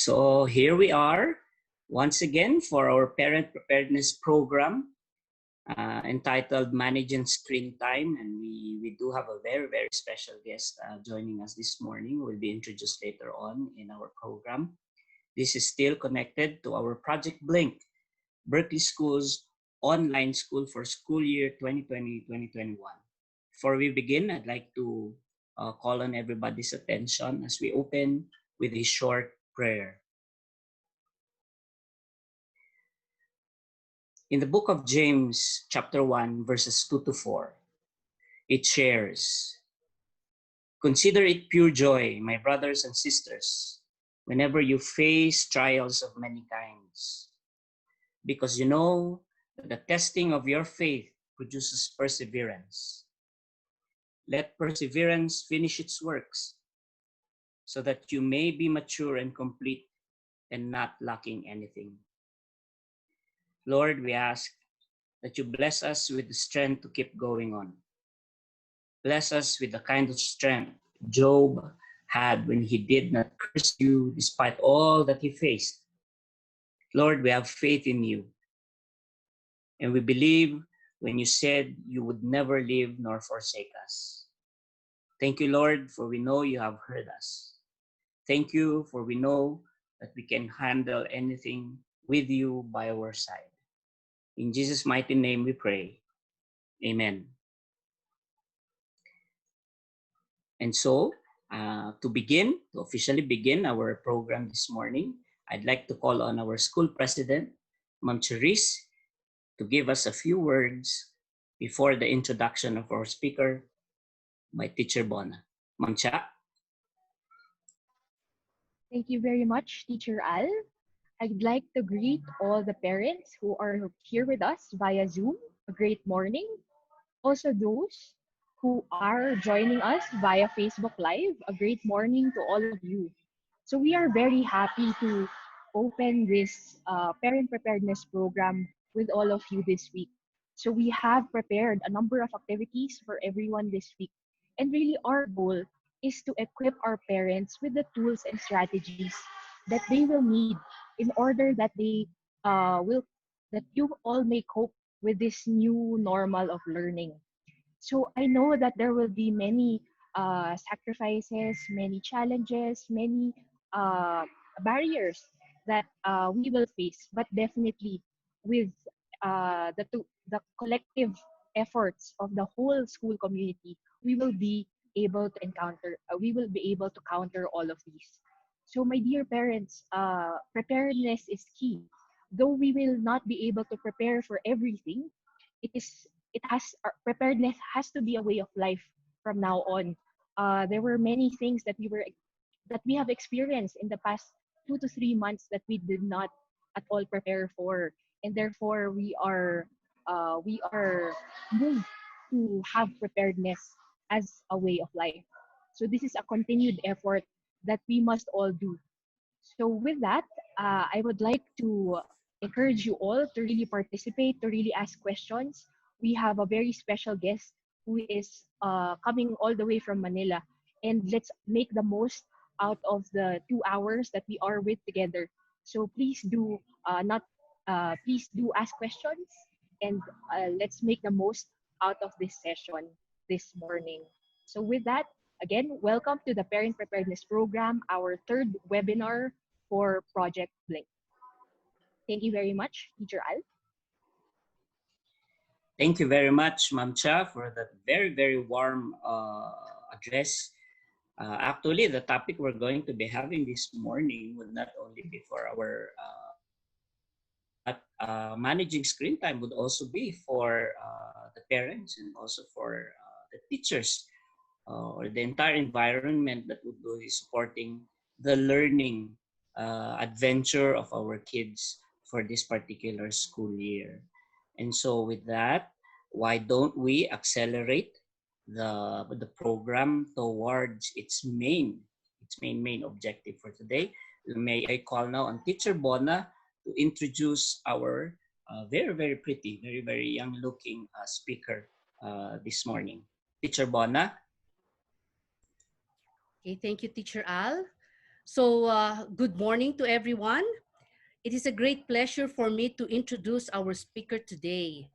So here we are once again for our Parent Preparedness Program entitled Managing Screen Time. And we do have a very, very special guest joining us this morning. Will be introduced later on in our program. This is still connected to our Project Blink, Berkeley School's online school for school year 2020-2021. Before we begin, I'd like to call on everybody's attention as we open with a short prayer. In the book of James, chapter 1, verses 2 to 4, it shares, "Consider it pure joy, my brothers and sisters, whenever you face trials of many kinds, because you know that the testing of your faith produces perseverance. Let perseverance finish its works, so that you may be mature and complete and not lacking anything." Lord, we ask that you bless us with the strength to keep going on. Bless us with the kind of strength Job had when he did not curse you despite all that he faced. Lord, we have faith in you. And we believe when you said you would never leave nor forsake us. Thank you, Lord, for we know you have heard us. Thank you for we know that we can handle anything with you by our side. In Jesus' mighty name we pray. Amen. And so, to officially begin our program this morning, I'd like to call on our school president, Ma'am Cherise, to give us a few words before the introduction of our speaker, my teacher Bona. Ma'am Cha. Thank you very much, Teacher Al. I'd like to greet all the parents who are here with us via Zoom. A great morning. Also those who are joining us via Facebook Live. A great morning to all of you. So we are very happy to open this Parent Preparedness Program with all of you this week. So we have prepared a number of activities for everyone this week. And really our goal is to equip our parents with the tools and strategies that they will need in order that that you all may cope with this new normal of learning. So I know that there will be many sacrifices, many challenges, many barriers that we will face, but definitely with the collective efforts of the whole school community, we will be able to counter all of these. So my dear parents, preparedness is key. Though we will not be able to prepare for everything, preparedness has to be a way of life from now on. There were many things that we have experienced in the past 2 to 3 months that we did not at all prepare for, and therefore we are moved to have preparedness as a way of life. So this is a continued effort that we must all do. So with that, I would like to encourage you all to really participate, to really ask questions. We have a very special guest who is coming all the way from Manila. And let's make the most out of the 2 hours that we are with together. So please do ask questions, and let's make the most out of this session this morning. So with that, again, welcome to the Parent Preparedness Program, our third webinar for Project Blink. Thank you very much, Teacher Al. Thank you very much, Ma'am Cha, for that very, very warm address. Actually, the topic we're going to be having this morning would not only be for our managing screen time, would also be for the parents and also for the teachers or the entire environment that would be supporting the learning adventure of our kids for this particular school year. And so with that, why don't we accelerate the program towards its main objective for today? May I call now on Teacher Bona to introduce our very, very pretty, very, very young looking speaker this morning. Teacher Bona. Okay, thank you, Teacher Al. Good morning to everyone. It is a great pleasure for me to introduce our speaker today,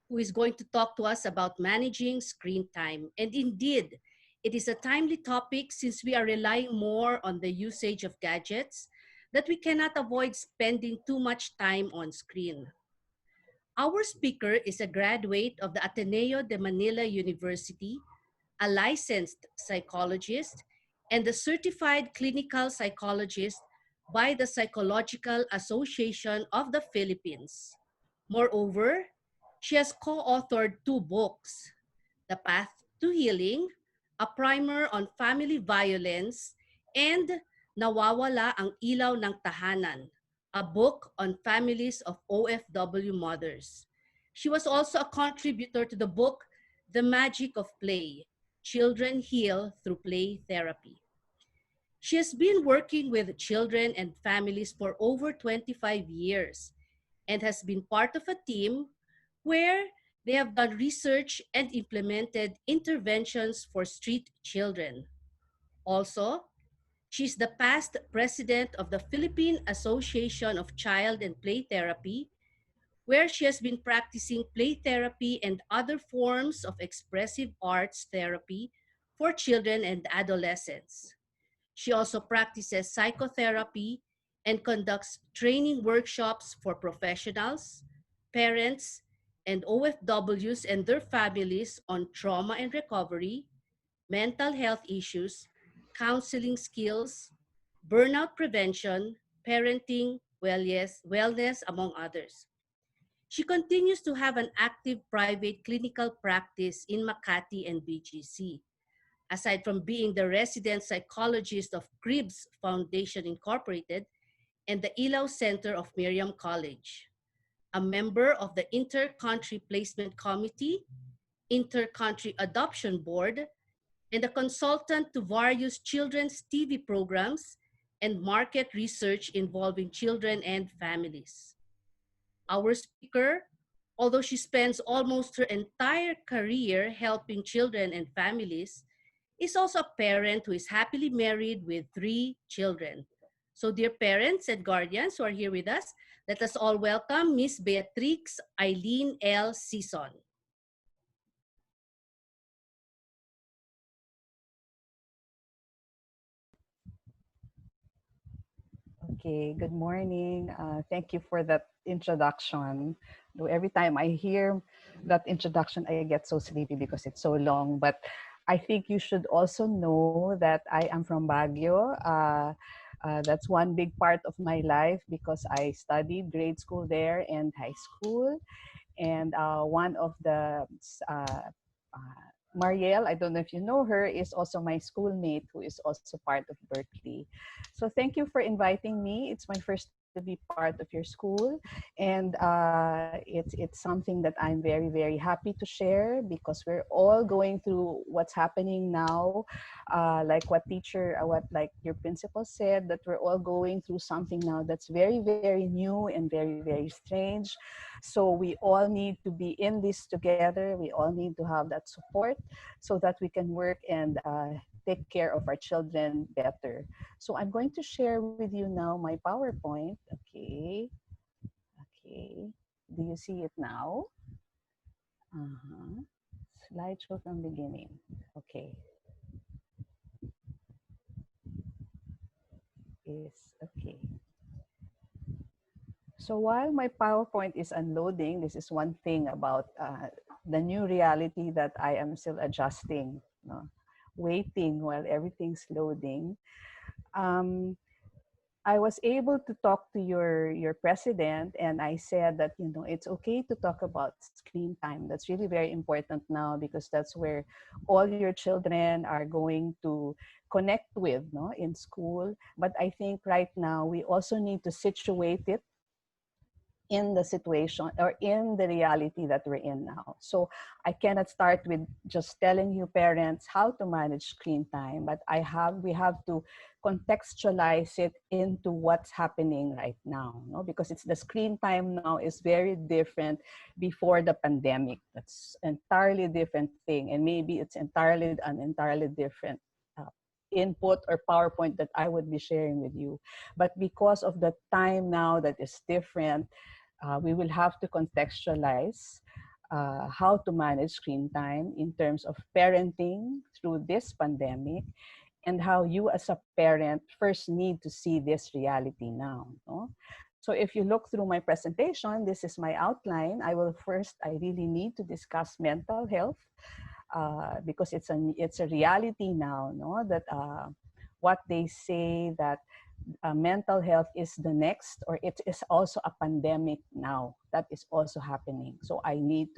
who is going to talk to us about managing screen time. And indeed, it is a timely topic since we are relying more on the usage of gadgets that we cannot avoid spending too much time on screen. Our speaker is a graduate of the Ateneo de Manila University, a licensed psychologist, and a certified clinical psychologist by the Psychological Association of the Philippines. Moreover, she has co-authored two books, The Path to Healing, a primer on family violence, and Nawawala ang Ilaw ng Tahanan, a book on families of OFW mothers. She was also a contributor to the book The Magic of Play, Children Heal Through Play Therapy. She has been working with children and families for over 25 years and has been part of a team where they have done research and implemented interventions for street children. Also, she's the past president of the Philippine Association of Child and Play Therapy, where she has been practicing play therapy and other forms of expressive arts therapy for children and adolescents. She also practices psychotherapy and conducts training workshops for professionals, parents, and OFWs and their families on trauma and recovery, mental health issues, counseling skills, burnout prevention, parenting, wellness, among others. She continues to have an active private clinical practice in Makati and BGC. Aside from being the resident psychologist of Cribs Foundation Incorporated and the Ilaw Center of Miriam College, a member of the Inter-Country Placement Committee, Inter-Country Adoption Board, and a consultant to various children's TV programs and market research involving children and families. Our speaker, although she spends almost her entire career helping children and families, is also a parent who is happily married with 3 children. So, dear parents and guardians who are here with us, let us all welcome Miss Beatrix Aileen L. Sison. Okay, good morning. Thank you for that introduction. Though every time I hear that introduction, I get so sleepy because it's so long. But I think you should also know that I am from Baguio. That's one big part of my life because I studied grade school there and high school. And one of the Marielle, I don't know if you know her, is also my schoolmate who is also part of Berkeley. So thank you for inviting me. It's my first to be part of your school, and it's something that I'm very very happy to share because we're all going through what's happening now, like what like your principal said, that we're all going through something now that's very very new and very very strange. So we all need to be in this together. We all need to have that support so that we can work and take care of our children better. So I'm going to share with you now my PowerPoint. Okay. Okay. Do you see it now? Uh-huh. Slideshow from beginning. Okay. Is okay. So while my PowerPoint is unloading, this is one thing about the new reality that I am still adjusting, waiting while everything's loading. Um, I was able to talk to your president, and I said that it's okay to talk about screen time. That's really very important now because that's where all your children are going to connect with, in school. But I think right now we also need to situate it in the situation or in the reality that we're in now. So I cannot start with just telling you parents how to manage screen time, but we have to contextualize it into what's happening right now, no? Because it's the screen time now is very different before the pandemic. That's entirely different thing, and maybe it's entirely different input or PowerPoint that I would be sharing with you. But because of the time now that is different, we will have to contextualize how to manage screen time in terms of parenting through this pandemic, and how you as a parent first need to see this reality now. No? So if you look through my presentation, this is my outline. I really need to discuss mental health because it's a reality now, no? That what they say that mental health is the next, or it is also a pandemic now that is also happening. So we need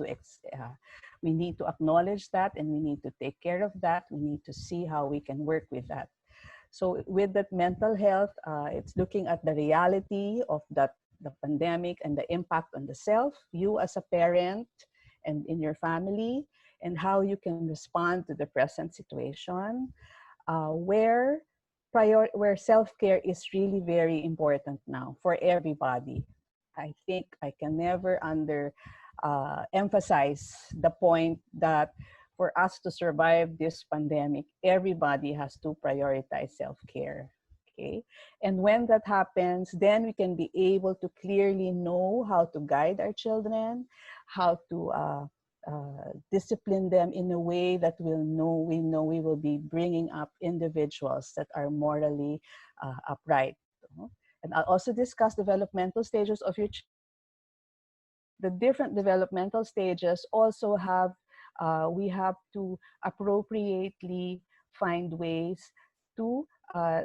to acknowledge that, and we need to take care of that. We need to see how we can work with that. So with that mental health, it's looking at the reality of the pandemic and the impact on the self, you as a parent, and in your family, and how you can respond to the present situation, where self-care is really very important now for everybody. I think I can never emphasize the point that for us to survive this pandemic, everybody has to prioritize self-care. Okay. And when that happens, then we can be able to clearly know how to guide our children, how to discipline them in a way that we know we will be bringing up individuals that are morally upright. And I'll also discuss developmental stages of your children. The different developmental stages also have, we have to appropriately find ways to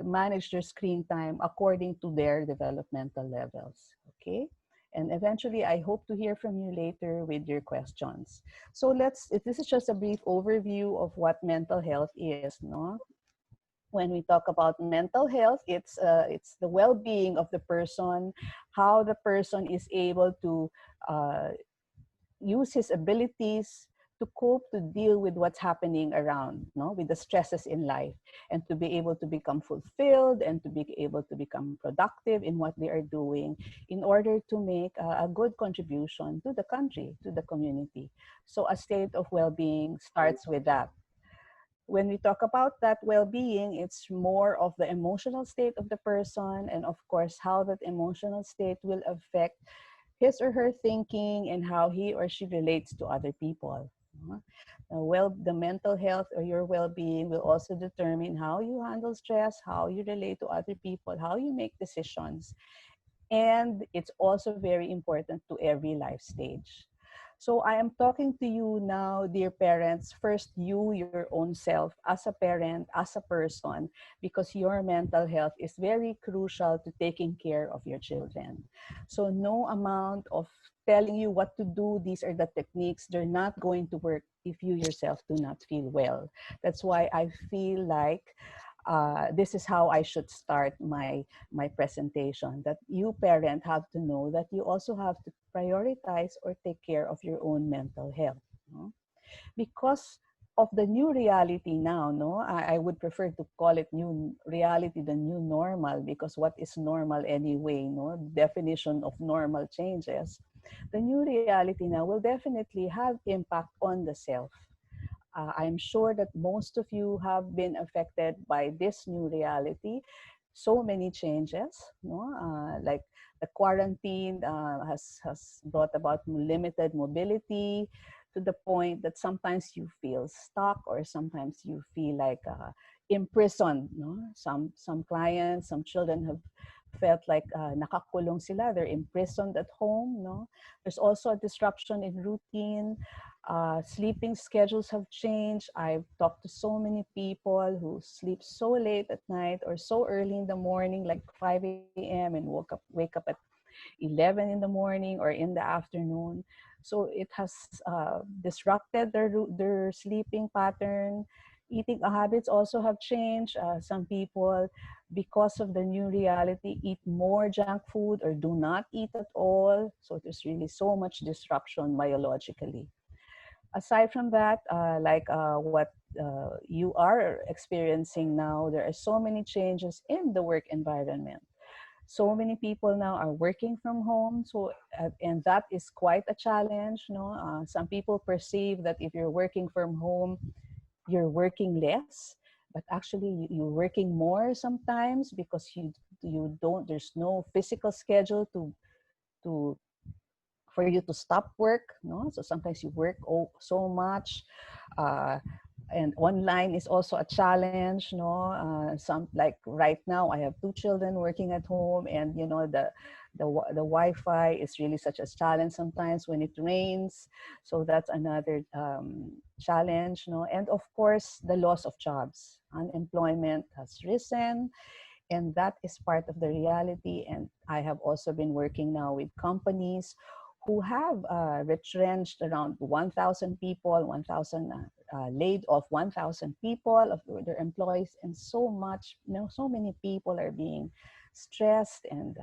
manage their screen time according to their developmental levels. Okay. And eventually, I hope to hear from you later with your questions. So this is just a brief overview of what mental health is, no? When we talk about mental health, it's the well-being of the person, how the person is able to use his abilities to cope, to deal with what's happening around, no, with the stresses in life, and to be able to become fulfilled and to be able to become productive in what they are doing in order to make a good contribution to the country, to the community. So a state of well-being starts with that. When we talk about that well-being, it's more of the emotional state of the person, and of course, how that emotional state will affect his or her thinking and how he or she relates to other people. The mental health or your well-being will also determine how you handle stress, how you relate to other people, how you make decisions. And it's also very important to every life stage. So I am talking to you now, dear parents, first you, your own self, as a parent, as a person, because your mental health is very crucial to taking care of your children. So no amount of telling you what to do, these are the techniques, they're not going to work if you yourself do not feel well. That's why I feel like this is how I should start my presentation, that you parent have to know that you also have to prioritize or take care of your own mental health. No? Because of the new reality now, no, I would prefer to call it new reality, the new normal, because what is normal anyway, no, definition of normal changes. The new reality now will definitely have impact on the self. I'm sure that most of you have been affected by this new reality. So many changes, no? Like the quarantine has brought about limited mobility to the point that sometimes you feel stuck or sometimes you feel like imprisoned. No? Some clients, some children have felt like nakakulong sila, they're imprisoned at home. No? There's also a disruption in routine. Sleeping schedules have changed. I've talked to so many people who sleep so late at night or so early in the morning, like 5 a.m. and wake up at 11 in the morning or in the afternoon. So it has disrupted their sleeping pattern. Eating habits also have changed. Some people, because of the new reality, eat more junk food or do not eat at all. So there's really so much disruption biologically. Aside from that, what you are experiencing now, there are so many changes in the work environment. So many people now are working from home, so and that is quite a challenge. No, some people perceive that if you're working from home, you're working less. but actually you're working more sometimes because you don't, there's no physical schedule to for you to stop work, no? So sometimes you work so much, uh, and online is also a challenge, no? Some, like right now, I have two children working at home, and you know the Wi-Fi is really such a challenge sometimes when it rains. So that's another challenge, no? And of course, the loss of jobs, unemployment has risen, and that is part of the reality. And I have also been working now with companies who have retrenched around 1,000 people, 1,000 laid off 1,000 people of their employees, and so much, you know, so many people are being stressed and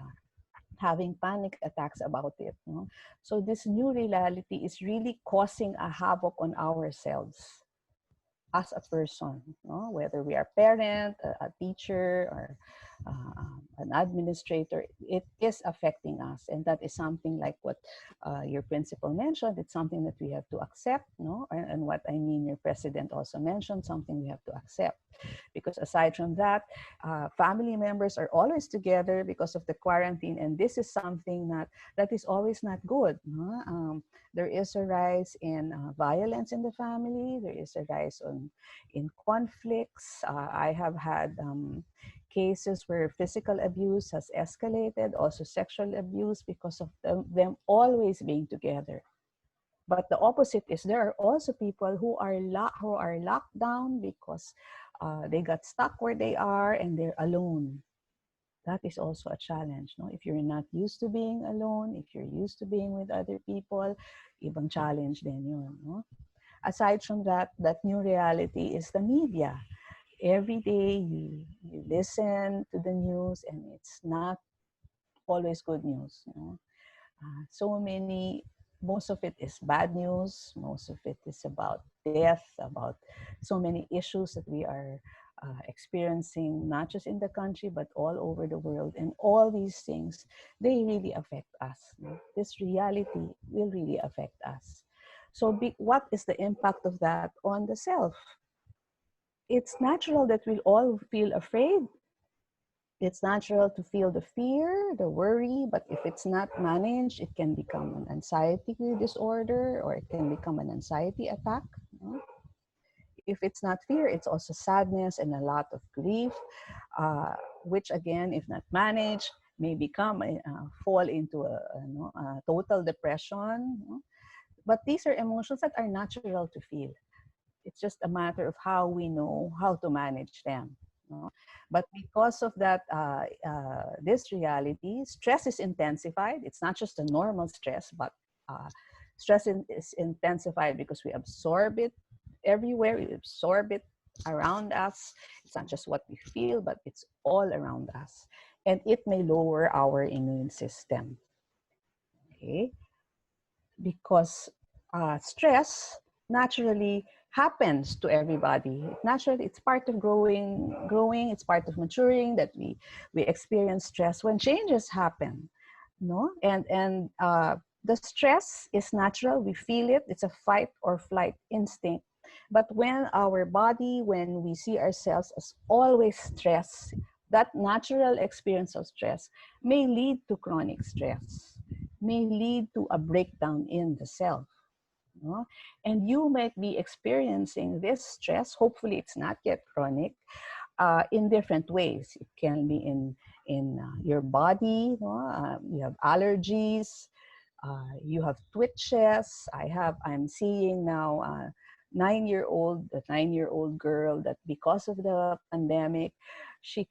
having panic attacks about it. You know? So this new reality is really causing a havoc on ourselves as a person, no? Whether we are parent, a teacher, or an administrator, it is affecting us. And that is something like what your principal mentioned. It's something that we have to accept, no? And what I mean, your president also mentioned, something we have to accept. Because aside from that, family members are always together because of the quarantine, and this is something that is always not good. No? There is a rise in violence in the family. There is a rise in conflicts. I have had cases where physical abuse has escalated, also sexual abuse, because of them always being together. But the opposite is there are also people who are locked down because they got stuck where they are and they're alone. That is also a challenge. No? If you're not used to being alone, if you're used to being with other people, ibang challenge din yun. No? Aside from that, that new reality is the media. Every day you listen to the news, and it's not always good news. You know? So many, most of it is bad news. Most of it is about death, about so many issues that we are experiencing, not just in the country, but all over the world. And all these things, they really affect us. This reality will really affect us. So what is the impact of that on the self? It's natural that we'll all feel afraid. It's natural to feel the fear, the worry, but if it's not managed, it can become an anxiety disorder, or it can become an anxiety attack. If it's not fear, it's also sadness and a lot of grief, which again, if not managed, may become fall into a total depression. But these are emotions that are natural to feel. It's just a matter of how we know how to manage them. No? But because of that, this reality, stress is intensified. It's not just a normal stress, but stress is intensified because we absorb it everywhere. We absorb it around us. It's not just what we feel, but it's all around us. And it may lower our immune system. Okay? Because stress naturally happens to everybody. Naturally, it's part of growing. It's part of maturing, that we experience stress when changes happen. No, and the stress is natural. We feel it. It's a fight or flight instinct. But when our body, when we see ourselves as always stressed, that natural experience of stress may lead to chronic stress, may lead to a breakdown in the self. No? And you might be experiencing this stress, hopefully it's not yet chronic, in different ways. It can be in your body, you have allergies, you have twitches. I'm seeing now a 9-year-old girl that because of the pandemic, she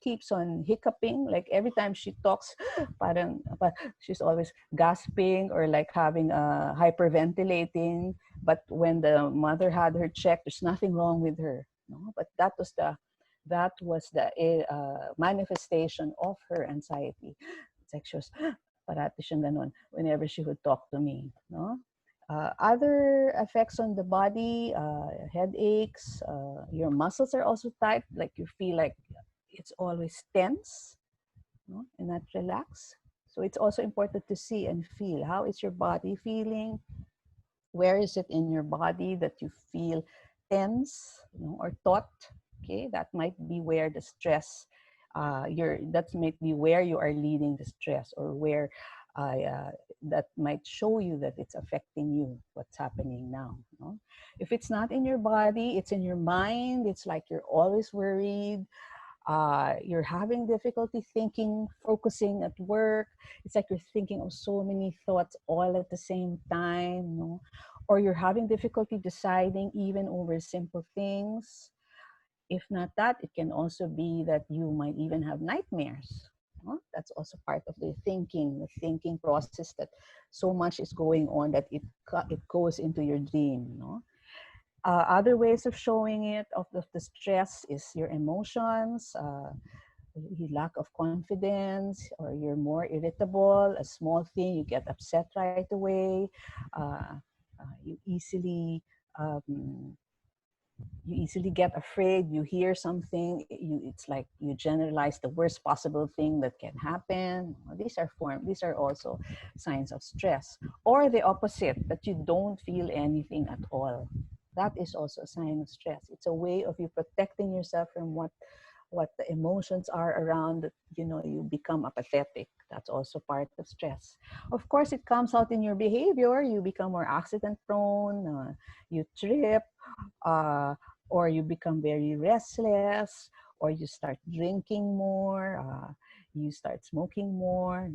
keeps on hiccuping. Like every time she talks, parang, she's always gasping or like having hyperventilating. But when the mother had her checked, there's nothing wrong with her. No, but that was the manifestation of her anxiety. It's like she was parati siyang ganun whenever she would talk to me. No? Other effects on the body, headaches, your muscles are also tight, like you feel like it's always tense, no? And not relaxed. So it's also important to see and feel, how is your body feeling? Where is it in your body that you feel tense, or taut. Okay, that might be where the stress, that might be where you are leading the stress, or where that might show you that it's affecting you, what's happening now. If it's not in your body, it's in your mind. It's like you're always worried. You're having difficulty thinking, focusing at work. It's like you're thinking of so many thoughts all at the same time, or you're having difficulty deciding even over simple things. If not that, it can also be that you might even have nightmares. That's also part of the thinking process, that so much is going on that it goes into your dream. Other ways of showing it, of the stress, is your emotions, lack of confidence, or you're more irritable. A small thing, you get upset right away. Uh, um, you easily get afraid. You hear something, it's like you generalize the worst possible thing that can happen. These are also signs of stress. Or the opposite, that you don't feel anything at all. That is also a sign of stress. It's a way of you protecting yourself from what the emotions are around, that you become apathetic. That's also part of stress. Of course, it comes out in your behavior. You become more accident prone. You trip, uh, or you become very restless, or you start drinking more, you start smoking more.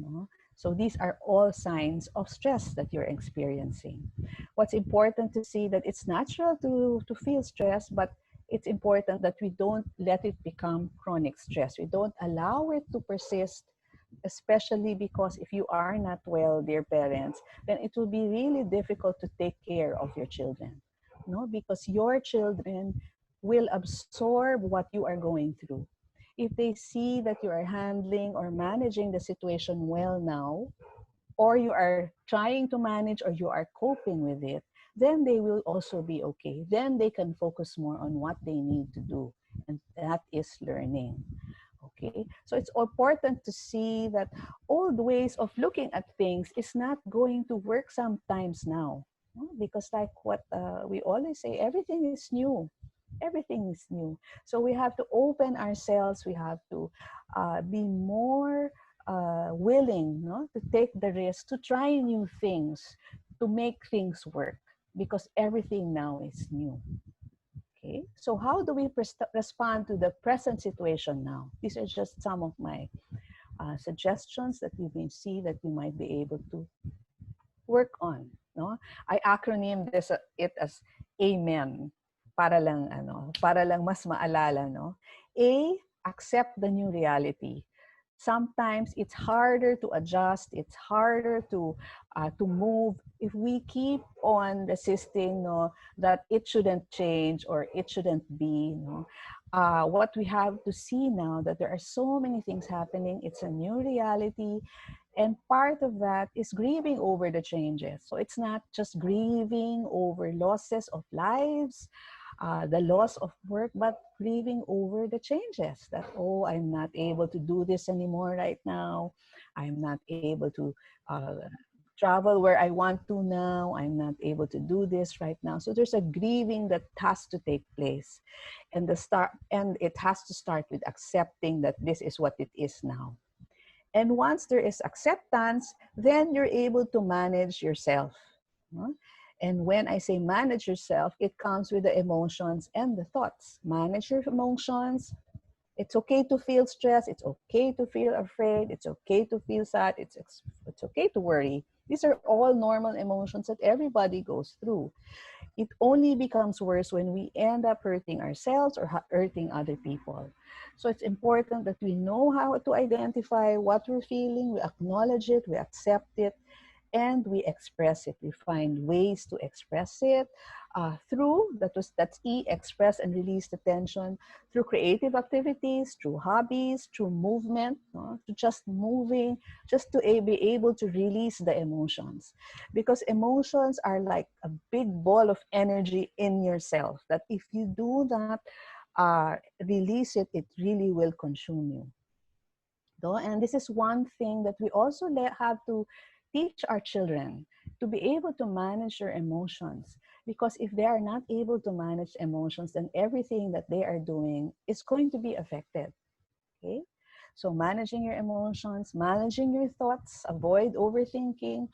So these are all signs of stress that you're experiencing. What's important to see, that it's natural to feel stress, but it's important that we don't let it become chronic stress. We don't allow it to persist, especially because if you are not well, dear parents, then it will be really difficult to take care of your children. Because your children will absorb what you are going through. If they see that you are handling or managing the situation well now, or you are trying to manage, or you are coping with it, then they will also be okay. Then they can focus more on what they need to do, and that is learning. Okay, so it's important to see that old ways of looking at things is not going to work sometimes now. Because like what we always say, everything is new. Everything is new. So we have to open ourselves. We have to be more willing, to take the risk, to try new things, to make things work, because everything now is new. Okay, so how do we respond to the present situation now? These are just some of my suggestions that you may see that you might be able to work on. I acronym it as AMEN, para lang mas maalala. A, accept the new reality. Sometimes it's harder to adjust, it's harder to move if we keep on resisting, that it shouldn't change or it shouldn't be. What we have to see now, that there are so many things happening. It's a new reality. And part of that is grieving over the changes. So it's not just grieving over losses of lives, the loss of work, but grieving over the changes. That, oh, I'm not able to do this anymore right now. I'm not able to travel where I want to now. I'm not able to do this right now. So there's a grieving that has to take place. And it has to start with accepting that this is what it is now. And once there is acceptance, then you're able to manage yourself. And when I say manage yourself, it comes with the emotions and the thoughts. Manage your emotions. It's okay to feel stressed. It's okay to feel afraid. It's okay to feel sad. It's okay to worry. These are all normal emotions that everybody goes through. It only becomes worse when we end up hurting ourselves or hurting other people. So it's important that we know how to identify what we're feeling, we acknowledge it, we accept it, and we express it. We find ways to express it that's E, express and release the tension, through creative activities, through hobbies, through movement, to just moving, just to be able to release the emotions. Because emotions are like a big ball of energy in yourself, that if you do not release it, it really will consume you. And this is one thing that we also have to teach our children, to be able to manage your emotions. Because if they are not able to manage emotions, then everything that they are doing is going to be affected. Okay? So managing your emotions, managing your thoughts, avoid overthinking.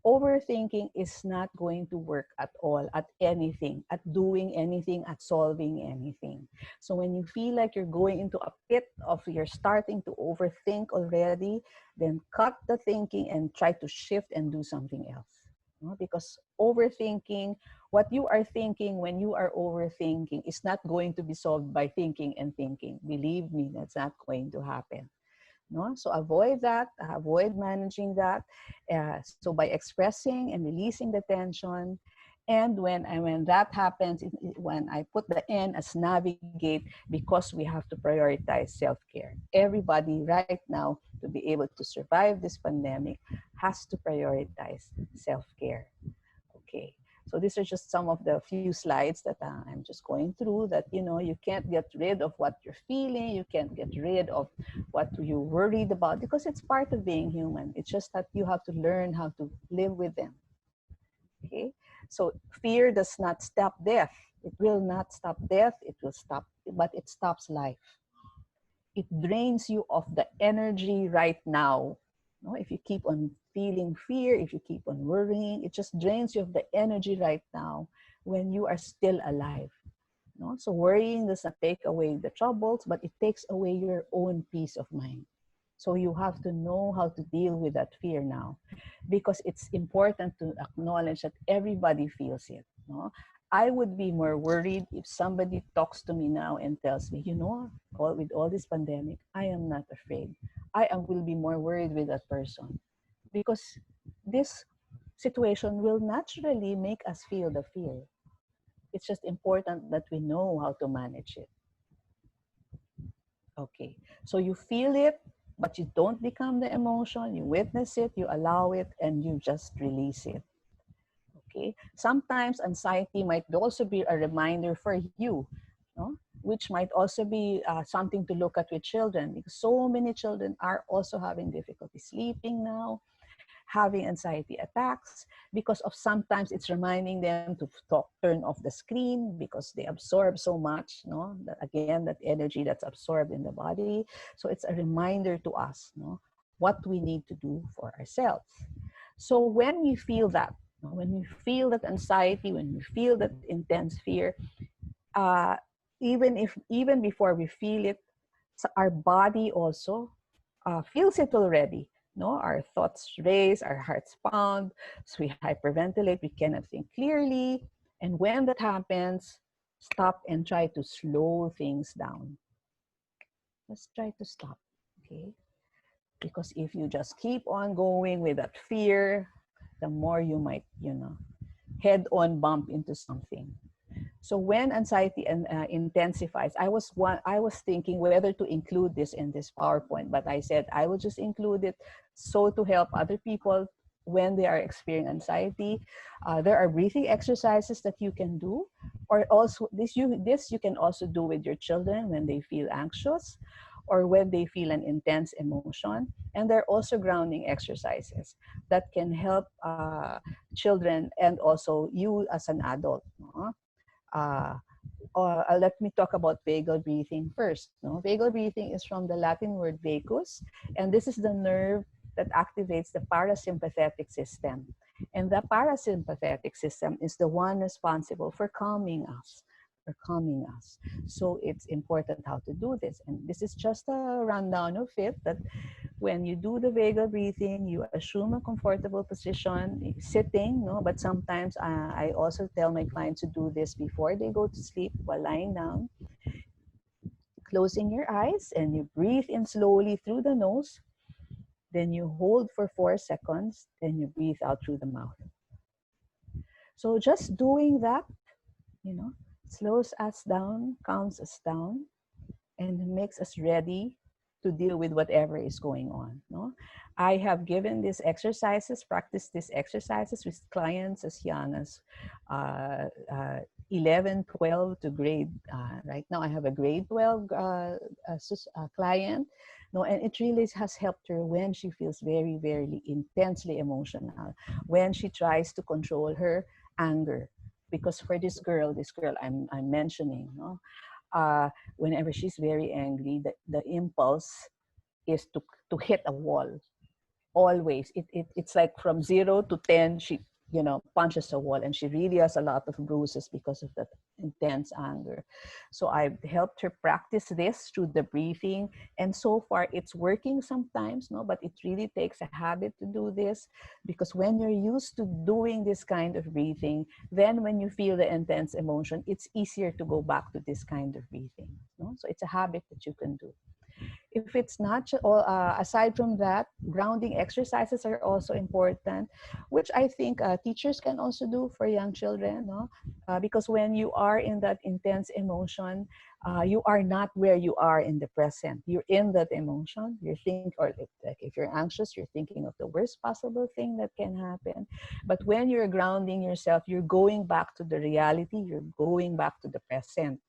Overthinking is not going to work at all at anything, at doing anything, at solving anything. So when you feel like you're going into a pit of you're starting to overthink already, then cut the thinking and try to shift and do something else. No? Because overthinking, what you are thinking when you are overthinking is not going to be solved by thinking and thinking. Believe me, that's not going to happen. No? So avoid that, avoid managing that. So by expressing and releasing the tension, and when that happens, when I put the N as navigate, because we have to prioritize self-care. Everybody right now, to be able to survive this pandemic, has to prioritize self-care. Okay. So these are just some of the few slides that I'm just going through that, you can't get rid of what you're feeling. You can't get rid of what you're worried about because it's part of being human. It's just that you have to learn how to live with them. Okay. So fear does not stop death. It will not stop death. It will stop, but it stops life. It drains you of the energy right now. No, if you keep on feeling fear, if you keep on worrying, it just drains you of the energy right now when you are still alive. No? So worrying does not take away the troubles, but it takes away your own peace of mind. So you have to know how to deal with that fear now, because it's important to acknowledge that everybody feels it. No? I would be more worried if somebody talks to me now and tells me, with all this pandemic, I am not afraid. Will be more worried with that person, because this situation will naturally make us feel the fear. It's just important that we know how to manage it. Okay, so you feel it, but you don't become the emotion. You witness it, you allow it, and you just release it. Okay, sometimes anxiety might also be a reminder for you, no? Which might also be something to look at with children, because so many children are also having difficulty sleeping now, having anxiety attacks, because of sometimes it's reminding them to turn off the screen because they absorb so much, no? Again, that energy that's absorbed in the body. So it's a reminder to us, no, what we need to do for ourselves. So when we feel that, when we feel that anxiety, when we feel that intense fear, uh, even before we feel it, our body also feels it already. No, our thoughts race, our hearts pound, so we hyperventilate, we cannot think clearly. And when that happens, stop and try to slow things down. Let's try to stop, okay? Because if you just keep on going with that fear, the more you might, head on bump into something. So when anxiety intensifies, I was thinking whether to include this in this PowerPoint, but I said I will just include it so to help other people when they are experiencing anxiety. There are breathing exercises that you can do, or also this you can also do with your children when they feel anxious or when they feel an intense emotion. And there are also grounding exercises that can help children and also you as an adult. No? Uh, Let me talk about vagal breathing first. No? Vagal breathing is from the Latin word vagus, and this is the nerve that activates the parasympathetic system. And the parasympathetic system is the one responsible for calming us. So it's important how to do this. And this is just a rundown of it, that when you do the vagal breathing, you assume a comfortable position, sitting, no? But sometimes I also tell my clients to do this before they go to sleep while lying down, closing your eyes, and you breathe in slowly through the nose, then you hold for 4 seconds, then you breathe out through the mouth. So just doing that, slows us down, calms us down, and makes us ready to deal with whatever is going on. No? I have given these exercises, practiced these exercises with clients as young as 11, 12 to grade. Right now, I have a grade 12 client. No, and it really has helped her when she feels very, very intensely emotional, when she tries to control her anger. Because for this girl I'm mentioning, no, whenever she's very angry, the impulse is to hit a wall. Always, it's like from 0 to 10, she, you know, punches a wall, and she really has a lot of bruises because of that intense anger. So I've helped her practice this through the breathing, and so far it's working sometimes, no, but it really takes a habit to do this, because when you're used to doing this kind of breathing, then when you feel the intense emotion, it's easier to go back to this kind of breathing, no? So it's a habit that you can do. If it's not, aside from that, grounding exercises are also important, which I think teachers can also do for young children, no? Because when you are in that intense emotion, you are not where you are in the present. You're in that emotion. You think, or like if you're anxious, you're thinking of the worst possible thing that can happen. But when you're grounding yourself, you're going back to the reality. You're going back to the present.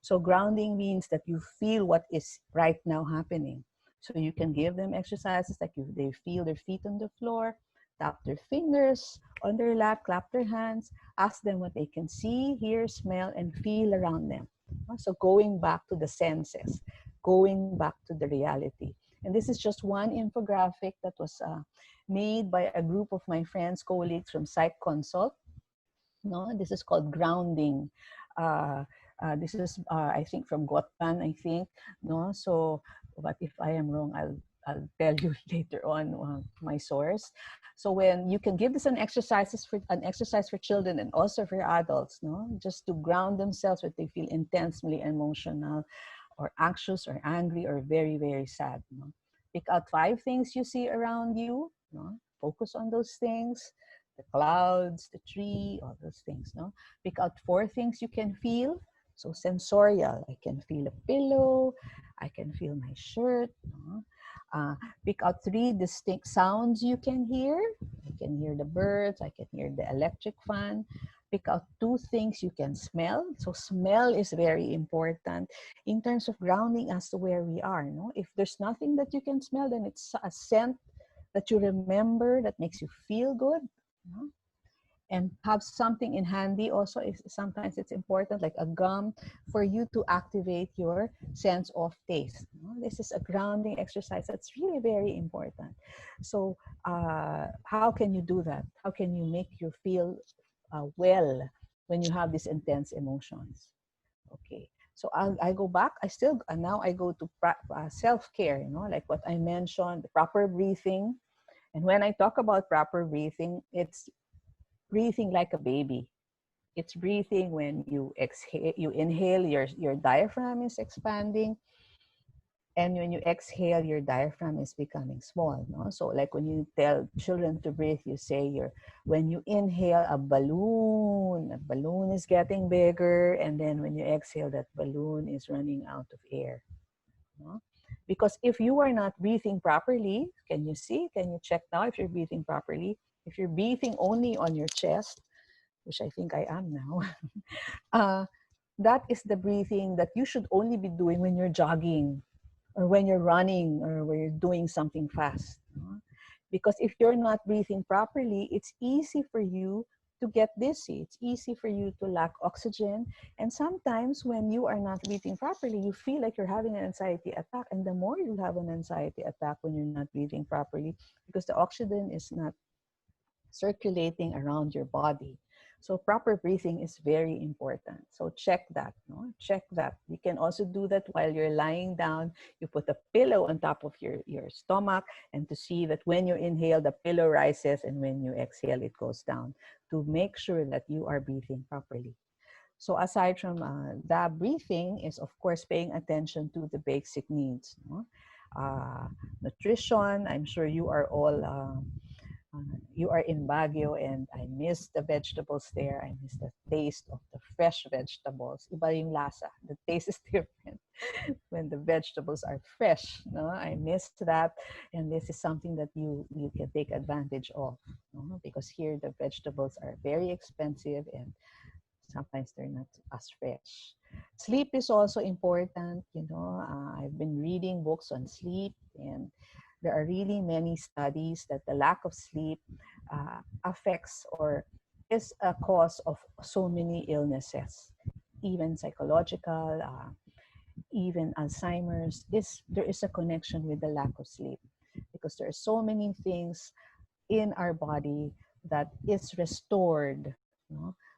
So grounding means that you feel what is right now happening. So you can give them exercises like they feel their feet on the floor, tap their fingers on their lap, clap their hands, ask them what they can see, hear, smell, and feel around them. So going back to the senses, going back to the reality. And this is just one infographic that was made by a group of my friends, colleagues from Psych Consult. No, this is called grounding. Uh, this is, I think, from Gotan, I think. No, so, but if I am wrong, I'll tell you later on my source. So when you can give this an exercise for children and also for adults, no, just to ground themselves when they feel intensely emotional, or anxious, or angry, or very, very sad. No? Pick out 5 things you see around you. No? Focus on those things, the clouds, the tree, all those things. No? Pick out 4 things you can feel. So sensorial, I can feel a pillow, I can feel my shirt. No? Pick out 3 distinct sounds you can hear. I can hear the birds, I can hear the electric fan. Pick out 2 things you can smell. So smell is very important in terms of grounding as to where we are. No? If there's nothing that you can smell, then it's a scent that you remember that makes you feel good. No? And have something in handy also. Sometimes it's important, like a gum, for you to activate your sense of taste. This is a grounding exercise that's really very important. So how can you do that? How can you make you feel well when you have these intense emotions? Okay, so I go back. Now I go to self-care, like what I mentioned, the proper breathing. And when I talk about proper breathing, it's breathing like a baby. It's breathing when you exhale, you inhale, your diaphragm is expanding. And when you exhale, your diaphragm is becoming small. No? So like when you tell children to breathe, you say when you inhale a balloon is getting bigger. And then when you exhale, that balloon is running out of air. No? Because if you are not breathing properly, can you check now if you're breathing properly? If you're breathing only on your chest, which I think I am now, that is the breathing that you should only be doing when you're jogging, or when you're running, or when you're doing something fast. Because if you're not breathing properly, it's easy for you to get dizzy. It's easy for you to lack oxygen. And sometimes when you are not breathing properly, you feel like you're having an anxiety attack. And the more you have an anxiety attack when you're not breathing properly, because the oxygen is not circulating around your body. So proper breathing is very important. So check that. No? Check that. You can also do that while you're lying down. You put a pillow on top of your stomach, and to see that when you inhale, the pillow rises, and when you exhale, it goes down, to make sure that you are breathing properly. So aside from that, breathing is, of course, paying attention to the basic needs. No? Nutrition, I'm sure you are all you are in Baguio, and I miss the vegetables there. I miss the taste of the fresh vegetables. Iba yung lasa. The taste is different when the vegetables are fresh. No? I miss that, and this is something that you can take advantage of. No? Because here the vegetables are very expensive, and Sometimes they're not as fresh. Sleep is also important. I've been reading books on sleep, and there are really many studies that the lack of sleep affects or is a cause of so many illnesses, even psychological, even Alzheimer's. There is a connection with the lack of sleep, because there are so many things in our body that is restored,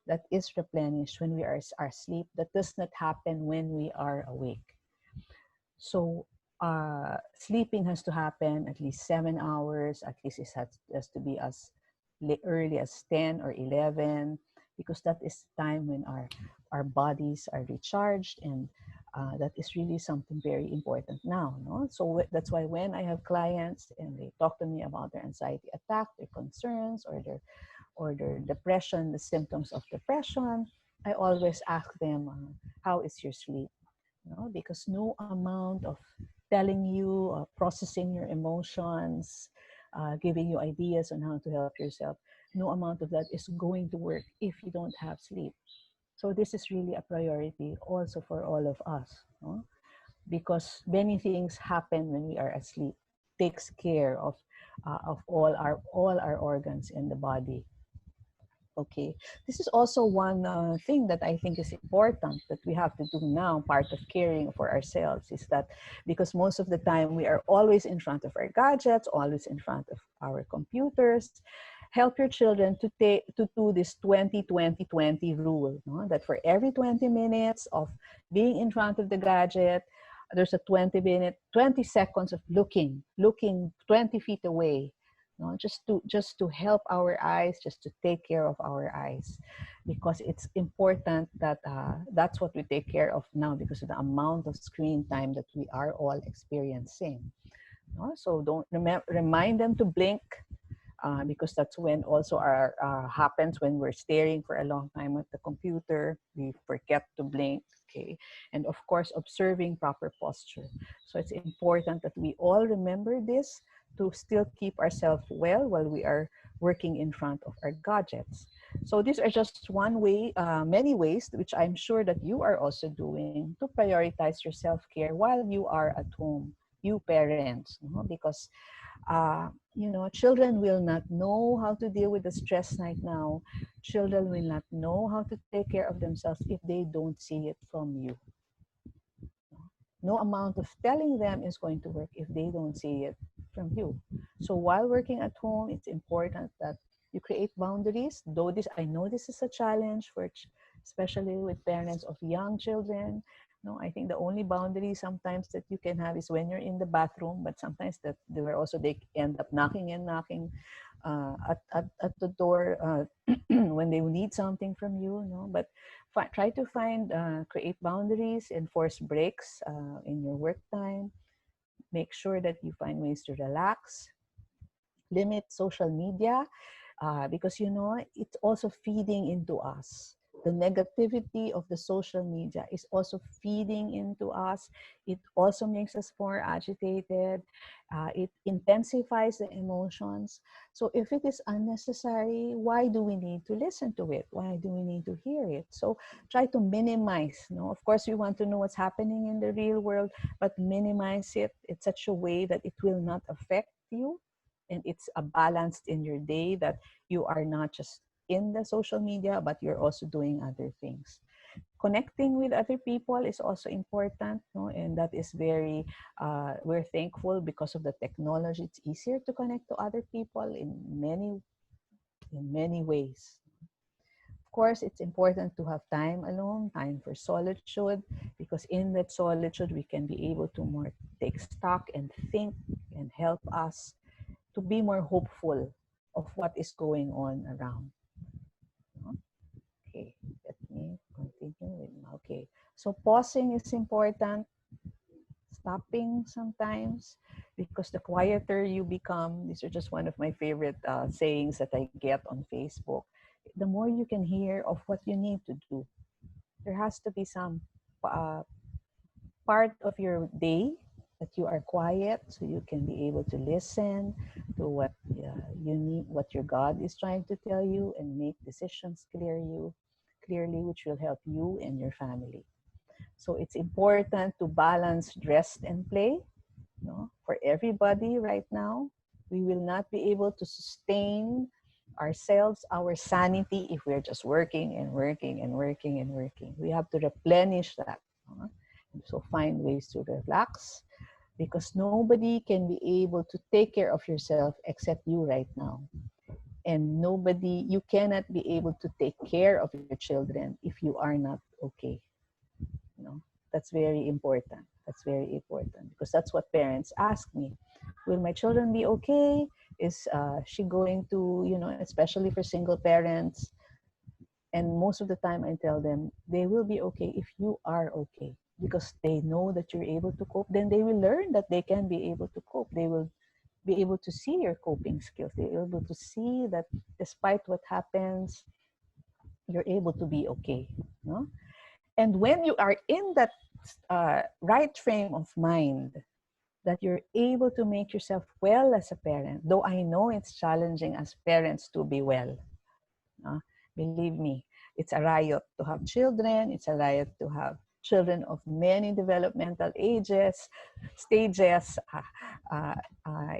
that is replenished when we are asleep, that does not happen when we are awake. So sleeping has to happen at least 7 hours. At least it has to be as early as 10 or 11, because that is time when our bodies are recharged, and that is really something very important now. No? So that's why when I have clients and they talk to me about their anxiety attack, their concerns, or their depression, the symptoms of depression, I always ask them, how is your sleep? Because no amount of telling you, processing your emotions, giving you ideas on how to help yourself, no amount of that is going to work if you don't have sleep. So this is really a priority also for all of us, because many things happen when we are asleep. Takes care of all our organs in the body. Okay, this is also one thing that I think is important that we have to do now. Part of caring for ourselves is that, because most of the time we are always in front of our gadgets, always in front of our computers. Help your children to do this 20-20-20 rule, no? That for every 20 minutes of being in front of the gadget, there's a 20 seconds of looking 20 feet away, just to help our eyes, just to take care of our eyes, because it's important that that's what we take care of now, because of the amount of screen time that we are all experiencing. So don't remind them to blink, because that's when also our happens when we're staring for a long time at the computer. We forget to blink. Okay, and of course observing proper posture. So it's important that we all remember this, to still keep ourselves well while we are working in front of our gadgets. So these are just one way, many ways, which I'm sure that you are also doing to prioritize your self-care while you are at home, you parents, because children will not know how to deal with the stress right now. Children will not know how to take care of themselves if they don't see it from you. No amount of telling them is going to work if they don't see it from you. So while working at home, it's important that you create boundaries. Though I know this is a challenge especially with parents of young children. No, I think the only boundary sometimes that you can have is when you're in the bathroom, but sometimes that they end up knocking at the door when they need something from you. But try to create boundaries, enforce breaks in your work time. Make sure that you find ways to relax. Limit social media, because it's also feeding into us. The negativity of the social media is also feeding into us. It also makes us more agitated. It intensifies the emotions. So if it is unnecessary, why do we need to listen to it? Why do we need to hear it? So try to minimize. Of course, we want to know what's happening in the real world, but minimize it in such a way that it will not affect you, and it's a balanced in your day, that you are not just in the social media, but you're also doing other things. Connecting with other people is also important, and that is we're thankful because of the technology. It's easier to connect to other people in many ways. Of course, it's important to have time alone, time for solitude, because in that solitude, we can be able to more take stock and think, and help us to be more hopeful of what is going on around. Okay, let me continue with okay. So pausing is important, stopping sometimes, because the quieter you become, these are just one of my favorite sayings that I get on Facebook, the more you can hear of what you need to do. There has to be some part of your day that you are quiet, so you can be able to listen to what you need, what your God is trying to tell you, and make decisions clearly, which will help you and your family. So it's important to balance rest and play. No? For everybody right now, we will not be able to sustain ourselves, our sanity, if we're just working and working and working and working. We have to replenish that. No? So find ways to relax, because nobody can be able to take care of yourself except you right now. And nobody, you cannot be able to take care of your children if you are not okay. You know, that's very important. That's very important, because that's what parents ask me. Will my children be okay? Is she going to, you know, especially for single parents? And most of the time I tell them they will be okay if you are okay, because they know that you're able to cope. Then they will learn that they can be able to cope. They will be able to see your coping skills. They're able to see that despite what happens, you're able to be okay. No? And when you are in that right frame of mind, that you're able to make yourself well as a parent, though I know it's challenging as parents to be well. Uh, Believe me, it's a riot to have children. It's a riot to have children of many developmental stages.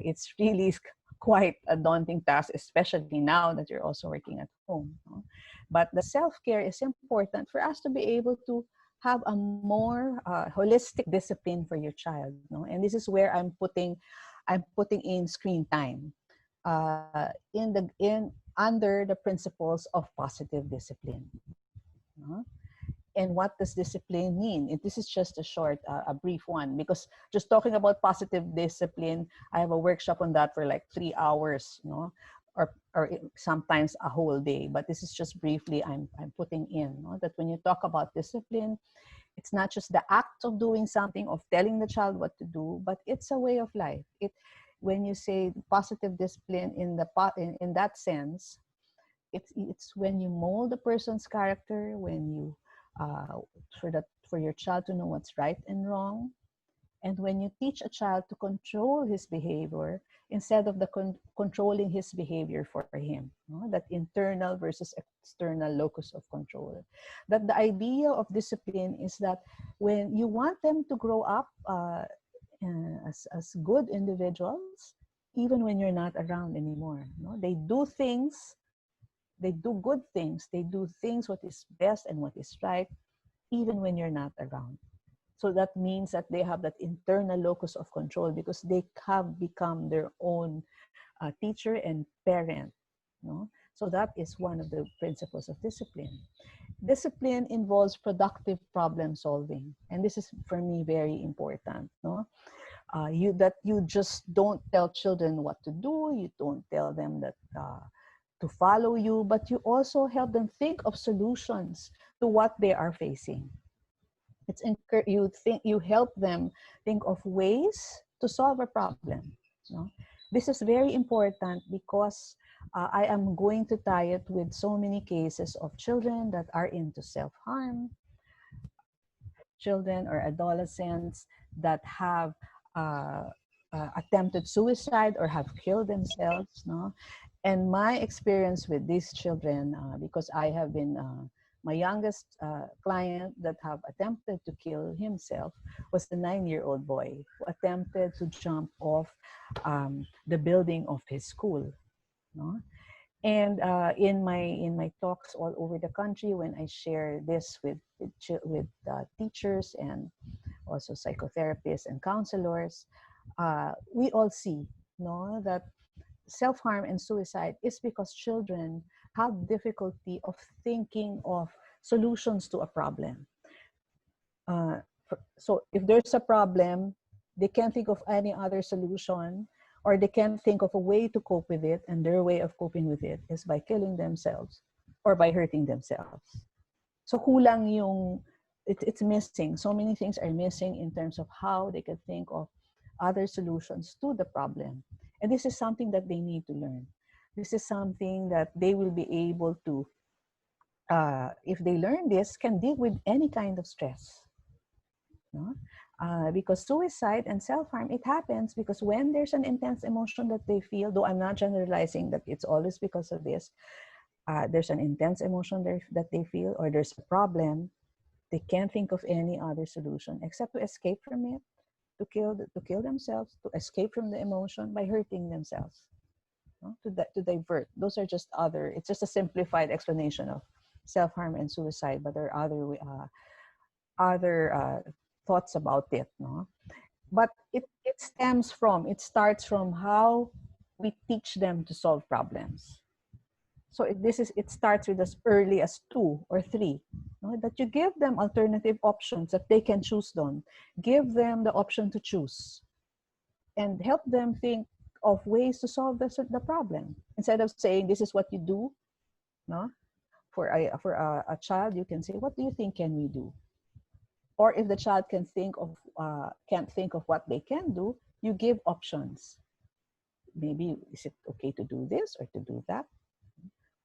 It's really quite a daunting task, especially now that you're also working at home. No? But the self-care is important for us to be able to have a more holistic discipline for your child. No? And this is where I'm putting in screen time. Under the principles of positive discipline. Uh, and what does discipline mean? This is just a short, a brief one, because just talking about positive discipline, I have a workshop on that for like 3 hours, no, or sometimes a whole day. But this is just briefly I'm putting in, no, that when you talk about discipline, it's not just the act of doing something, of telling the child what to do, but it's a way of life. When you say positive discipline in that sense, it's when you mold a person's character, when you for your child to know what's right and wrong, and when you teach a child to control his behavior instead of controlling his behavior for him, no? That internal versus external locus of control. That the idea of discipline is that when you want them to grow up as good individuals, even when you're not around anymore, no? They do good things, they do things what is best and what is right, even when you're not around. So that means that they have that internal locus of control, because they have become their own teacher and parent. No? So that is one of the principles of discipline. Discipline involves productive problem solving. And this is, for me, very important. No? You just don't tell children what to do. You don't tell them that to follow you, but you also help them think of solutions to what they are facing. You help them think of ways to solve a problem. No? This is very important because I am going to tie it with so many cases of children that are into self-harm, children or adolescents that have attempted suicide or have killed themselves. No? And my experience with these children, because I have been my youngest client that have attempted to kill himself was a 9-year-old boy who attempted to jump off the building of his school. No? And in my talks all over the country, when I share this with teachers and also psychotherapists and counselors, we all see, no, that self-harm and suicide is because children have difficulty of thinking of solutions to a problem. So if there's a problem, they can't think of any other solution, or they can't think of a way to cope with it, and their way of coping with it is by killing themselves or by hurting themselves. So kulang it's missing. So many things are missing in terms of how they can think of other solutions to the problem. And this is something that they need to learn. This is something that they will be able to, if they learn this, can deal with any kind of stress. No? Because suicide and self-harm, it happens because when there's an intense emotion that they feel, though I'm not generalizing that it's always because of this, there's an intense emotion there that they feel, or there's a problem, they can't think of any other solution except to escape from it, to kill themselves, to escape from the emotion by hurting themselves, no? To divert. Those are just other. It's just a simplified explanation of self-harm and suicide, but there are other thoughts about it, no? But it starts from how we teach them to solve problems. So it starts with as early as 2 or 3, no? That you give them alternative options that they can choose on. Give them the option to choose and help them think of ways to solve the problem. Instead of saying, this is what you do, no? For a child, you can say, what do you think can we do? Or if the child can't think of what they can do, you give options. Maybe, is it okay to do this or to do that?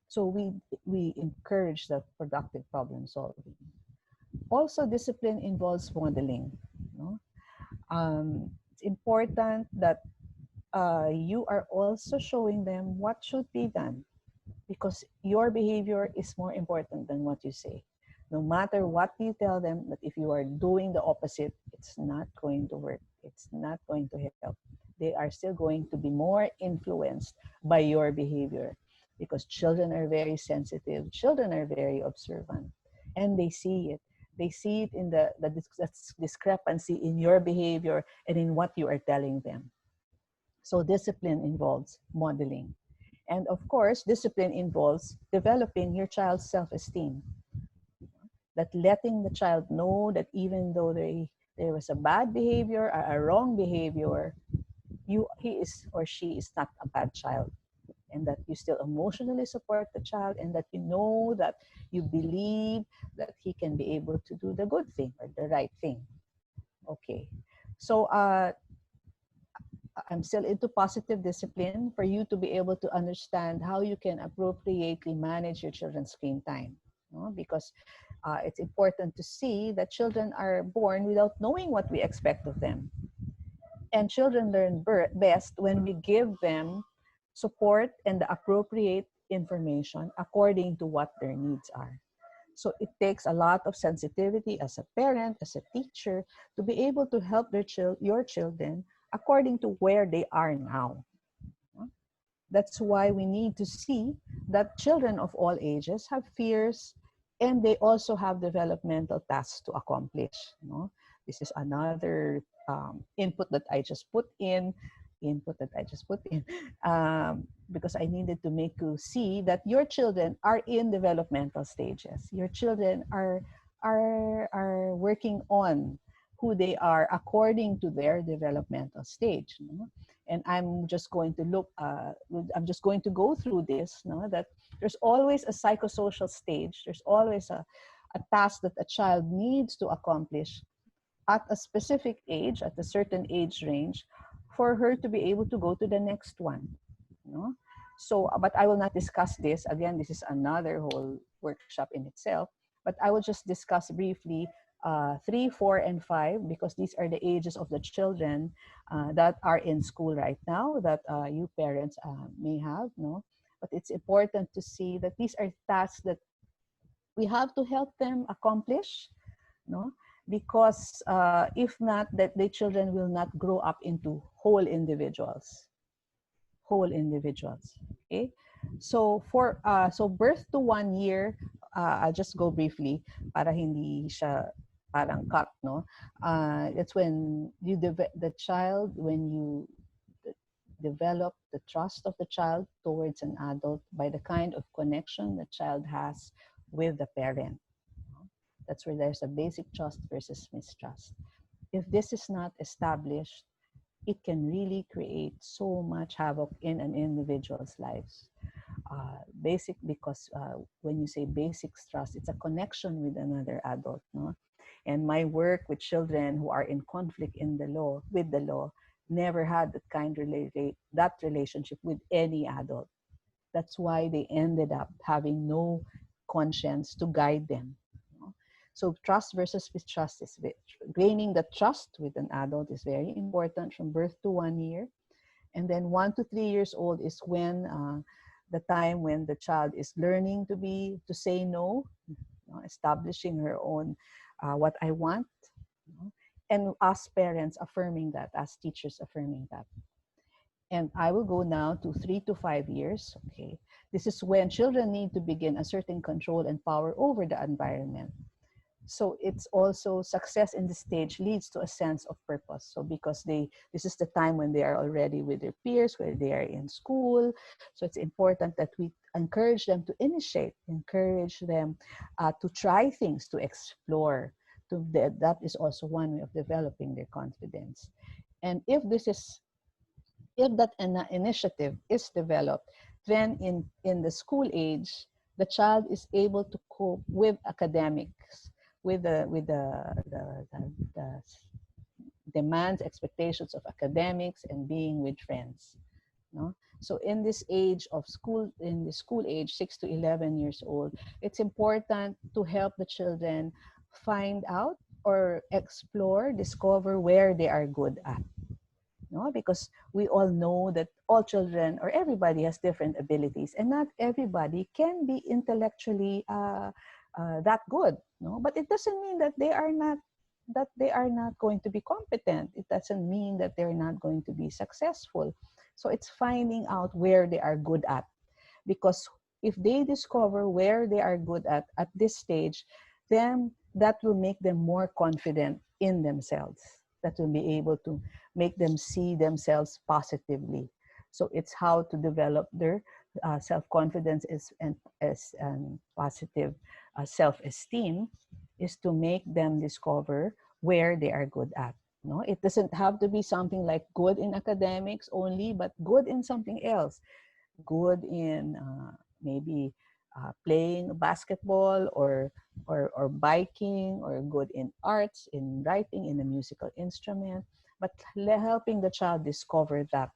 So we encourage that productive problem solving. Also, discipline involves modeling. No? It's important that you are also showing them what should be done, because your behavior is more important than what you say. No matter what you tell them, that if you are doing the opposite, it's not going to work. It's not going to help. They are still going to be more influenced by your behavior, because children are very sensitive. Children are very observant, and they see it. They see it in the discrepancy in your behavior and in what you are telling them. So discipline involves modeling. And of course, discipline involves developing your child's self-esteem. That letting the child know that even though there was a bad behavior or a wrong behavior, he is or she is not a bad child. And that you still emotionally support the child, and that you know that you believe that he can be able to do the good thing or the right thing. Okay. So I'm still into positive discipline for you to be able to understand how you can appropriately manage your children's screen time. No? Because it's important to see that children are born without knowing what we expect of them. And children learn best when we give them support and the appropriate information according to what their needs are. So it takes a lot of sensitivity as a parent, as a teacher, to be able to help your children according to where they are now. That's why we need to see that children of all ages have fears, and they also have developmental tasks to accomplish. This is another input that I just put in, because I needed to make you see that your children are in developmental stages. Your children are working on who they are according to their developmental stage. And I'm just going to go through this, that there's always a psychosocial stage. There's always a task that a child needs to accomplish at a specific age, at a certain age range, for her to be able to go to the next one. So, but I will not discuss this. Again, this is another whole workshop in itself. But I will just discuss briefly 3, 4, and 5, because these are the ages of the children that are in school right now that you parents may have. But it's important to see that these are tasks that we have to help them accomplish. Because if not, that the children will not grow up into whole individuals. Okay. So so birth to 1 year, I'll just go briefly para hindi siya parang cut, it's when you when you develop the trust of the child towards an adult by the kind of connection the child has with the parent. That's where there's a basic trust versus mistrust. If this is not established, it can really create so much havoc in an individual's lives. Because when you say basic trust, it's a connection with another adult. And my work with children who are in conflict with the law, never had that relationship with any adult. That's why they ended up having no conscience to guide them. So trust versus mistrust is gaining the trust with an adult is very important from birth to 1 year. And then 1 to 3 years old is when the time when the child is learning to say no, establishing her own what I want, and us parents affirming that, as teachers affirming that. And I will go now to 3 to 5 years. Okay, this is when children need to begin asserting control and power over the environment. So it's also success in this stage leads to a sense of purpose. So because this is the time when they are already with their peers, where they are in school. So it's important that we encourage them to initiate, encourage them to try things, to explore. That is also one way of developing their confidence. And if that initiative is developed, then in the school age, the child is able to cope with academics, with the demands, expectations of academics, and being with friends. No? So in this age of school, in the school age, 6 to 11 years old, it's important to help the children find out or explore, discover where they are good at. No, because we all know that all children or everybody has different abilities, and not everybody can be intellectually that good. No, but it doesn't mean that they are not going to be competent. It doesn't mean that they're not going to be successful. So it's finding out where they are good at, because if they discover where they are good at this stage, then that will make them more confident in themselves. That will be able to make them see themselves positively. So it's how to develop their self-confidence and as positive self-esteem is to make them discover where they are good at. No, it doesn't have to be something like good in academics only, but good in something else. Good in maybe playing basketball or biking, or good in arts, in writing, in a musical instrument, but helping the child discover that,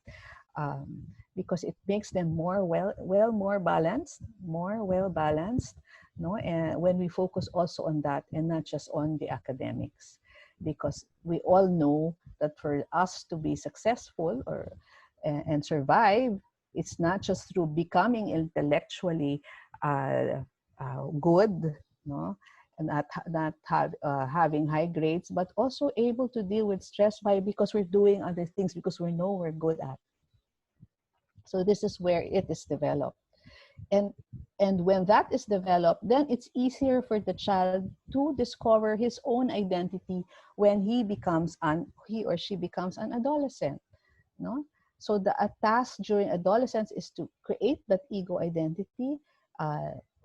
because it makes them more balanced, more well balanced. No, and when we focus also on that and not just on the academics, because we all know that for us to be successful or and survive, it's not just through becoming intellectually good, no, and having high grades, but also able to deal with stress because we're doing other things, because we know we're good at. So this is where it is developed. And when that is developed, then it's easier for the child to discover his own identity when he or she becomes an adolescent. No? So the task during adolescence is to create that ego identity,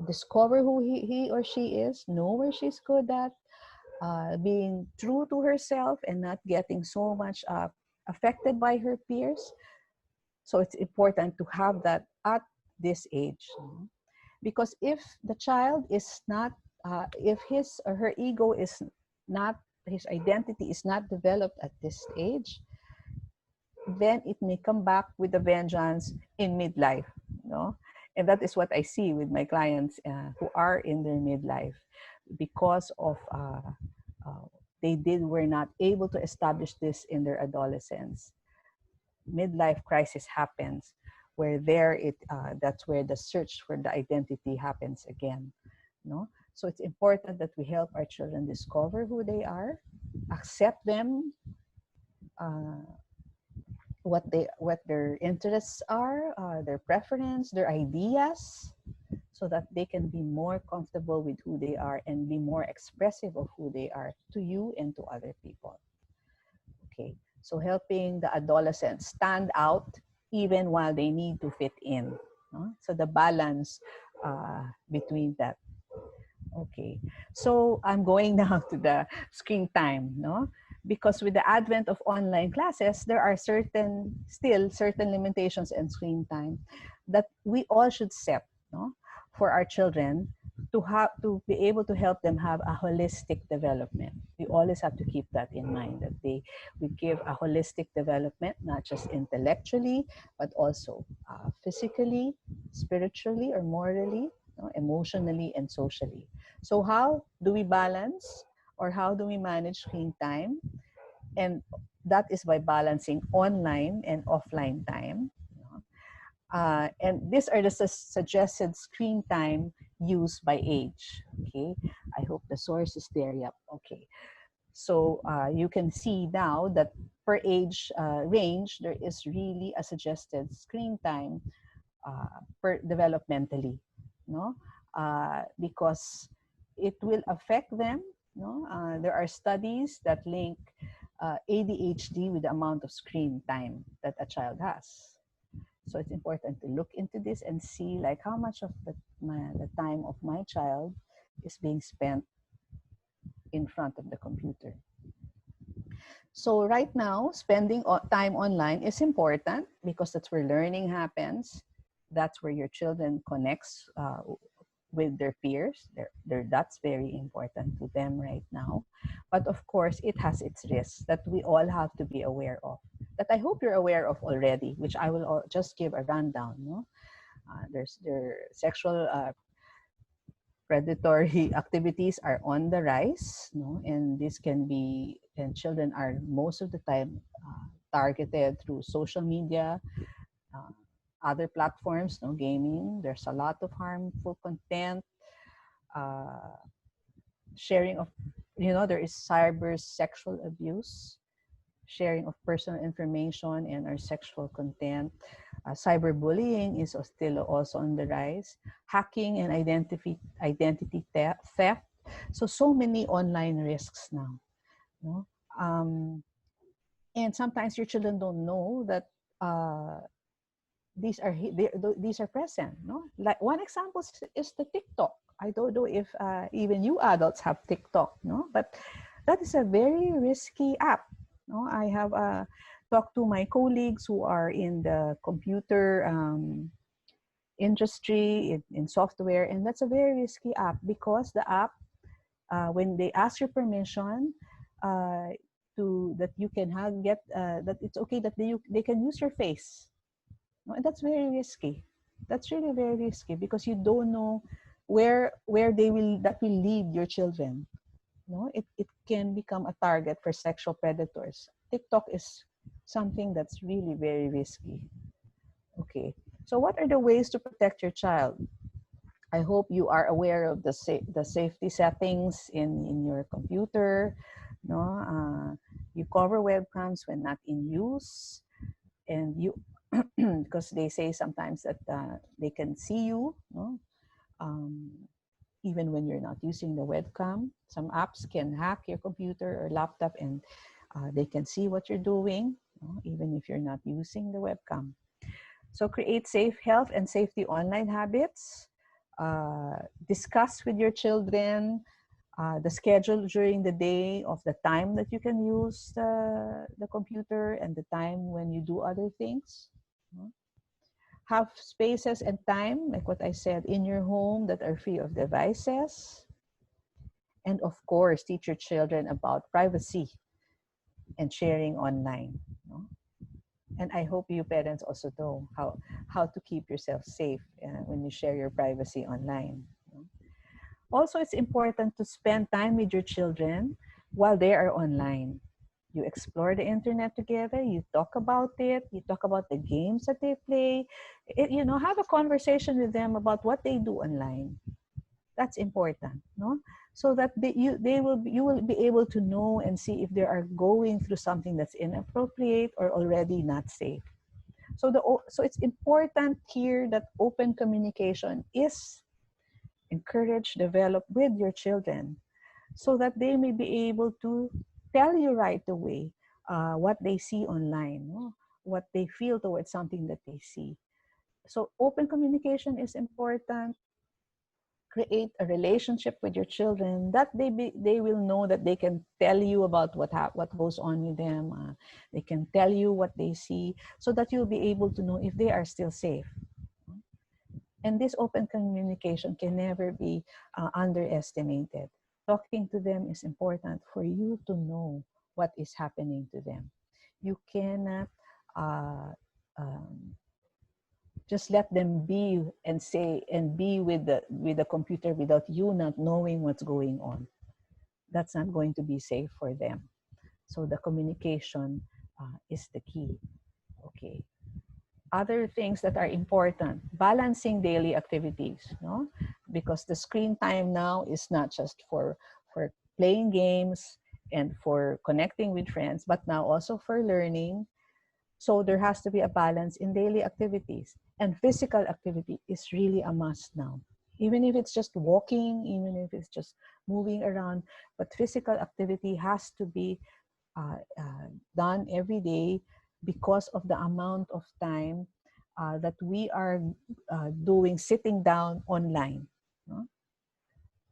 discover who he or she is, know where she's good at, being true to herself and not getting so much affected by her peers. So it's important to have that at this age. Because if the child is not, if his or her ego is not, his identity is not developed at this age, then it may come back with a vengeance in midlife, no? And that is what I see with my clients who are in their midlife, because of were not able to establish this in their adolescence. Midlife crisis happens, where that's where the search for the identity happens again, no? So it's important that we help our children discover who they are, accept them, what their interests are, their preference, their ideas, so that they can be more comfortable with who they are and be more expressive of who they are to you and to other people. Okay, so helping the adolescents stand out even while they need to fit in. No? So the balance between that. Okay, so I'm going now to the screen time, no? Because with the advent of online classes, there are still certain limitations in screen time that we all should set, no, for our children to be able to help them have a holistic development. We always have to keep that in mind, that we give a holistic development, not just intellectually, but also physically, spiritually, or morally, no, emotionally, and socially. So how do we balance, or how do we manage screen time? And that is by balancing online and offline time. And these are the suggested screen time used by age. Okay, I hope the source is there. Yep. Okay. So you can see now that per age range, there is really a suggested screen time per developmentally, no? Because it will affect them. No, there are studies that link ADHD with the amount of screen time that a child has. So it's important to look into this and see like how much of the time of my child is being spent in front of the computer. So right now, spending time online is important because that's where learning happens. That's where your children connects with their peers. That's very important to them right now. But of course, it has its risks that we all have to be aware of. That I hope you're aware of already, which I will just give a rundown. No? Their sexual predatory activities are on the rise, no? And this can be, and children are most of the time targeted through social media, uh, other platforms, no, gaming. There's a lot of harmful content, uh, sharing of, there is cyber sexual abuse, sharing of personal information and our sexual content. Cyberbullying is still also on the rise. Hacking and identity theft. So many online risks now. No? And sometimes your children don't know that uh, these are present. No, like one example is the TikTok. I don't know if even you adults have TikTok. No, but that is a very risky app. No, I have talked to my colleagues who are in the computer industry in software, and that's a very risky app because the app, when they ask your permission, uh, to that you can get that it's okay that they can use your face. No, and that's very risky. That's really very risky because you don't know where that will lead your children. No, it can become a target for sexual predators. TikTok is something that's really very risky. Okay, so what are the ways to protect your child? I hope you are aware of the safety settings in your computer. No, you cover webcams when not in use, and you because they say sometimes that they can see you, no? um, even when you're not using the webcam. Some apps can hack your computer or laptop, and they can see what you're doing, no? Even if you're not using the webcam. So create safe health and safety online habits. Discuss with your children the schedule during the day of the time that you can use the computer and the time when you do other things. Have spaces and time, like what I said, in your home that are free of devices. And of course, teach your children about privacy and sharing online. And I hope you parents also know how to keep yourself safe when you share your privacy online. Also, it's important to spend time with your children while they are online. You explore the internet together, you talk about it, you talk about the games that they play, have a conversation with them about what they do online. That's important, no? So that you will be able to know and see if they are going through something that's inappropriate or already not safe. So it's important here that open communication is encouraged, developed with your children, so that they may be able to tell you right away what they see online, no? What they feel towards something that they see. So open communication is important. Create a relationship with your children that they will know that they can tell you about what goes on with them. They can tell you what they see, so that you'll be able to know if they are still safe. And this open communication can never be underestimated. Talking to them is important for you to know what is happening to them. You cannot uh, um, just let them be and say and be with the computer without you not knowing what's going on. That's not going to be safe for them. So the communication is the key. Okay. other things that are important, balancing daily activities, no? Because the screen time now is not just for playing games and for connecting with friends, but now also for learning. So there has to be a balance in daily activities, and physical activity is really a must now. Even if it's just walking, even if it's just moving around, but physical activity has to be done every day because of the amount of time that we are doing sitting down online. No?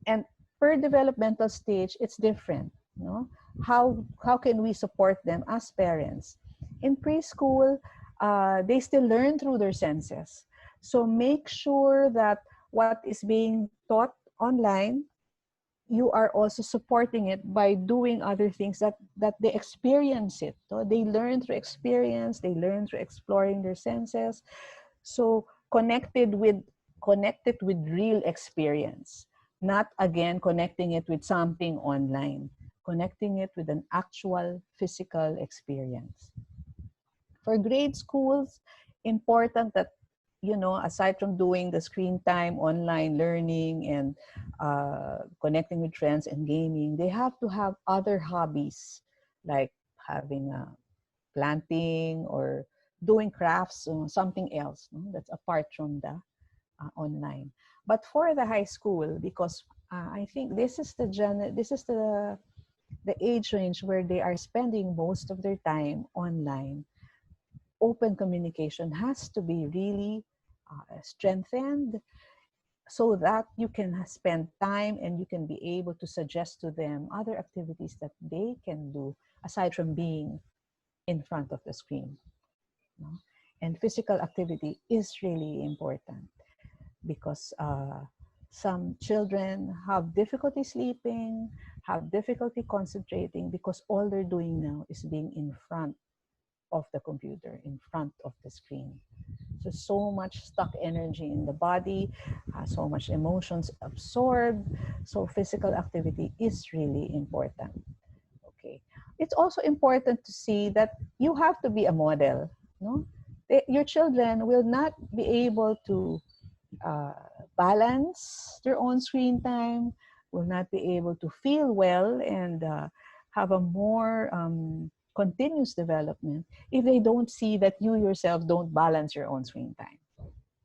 And per developmental stage, it's different. No? How can we support them as parents? In preschool, they still learn through their senses. So make sure that what is being taught online, you are also supporting it by doing other things that they experience it. So they learn through experience, they learn through exploring their senses. So connected with real experience, not again connecting it with something online, connecting it with an actual physical experience. For grade schools, important that, aside from doing the screen time, online learning, and connecting with friends and gaming, they have to have other hobbies like having a planting or doing crafts or something else, no? That's apart from the online. But for the high school, because I think this is the age range where they are spending most of their time online, open communication has to be really strengthened so that you can spend time and you can be able to suggest to them other activities that they can do aside from being in front of the screen. No? And physical activity is really important because some children have difficulty sleeping, have difficulty concentrating because all they're doing now is being in front of the computer, in front of the screen. So much stuck energy in the body, so much emotions absorbed. So physical activity is really important. Okay. It's also important to see that you have to be a model. No? Your children will not be able to uh, balance their own screen time, will not be able to feel well and have a more continuous development if they don't see that you yourself don't balance your own screen time.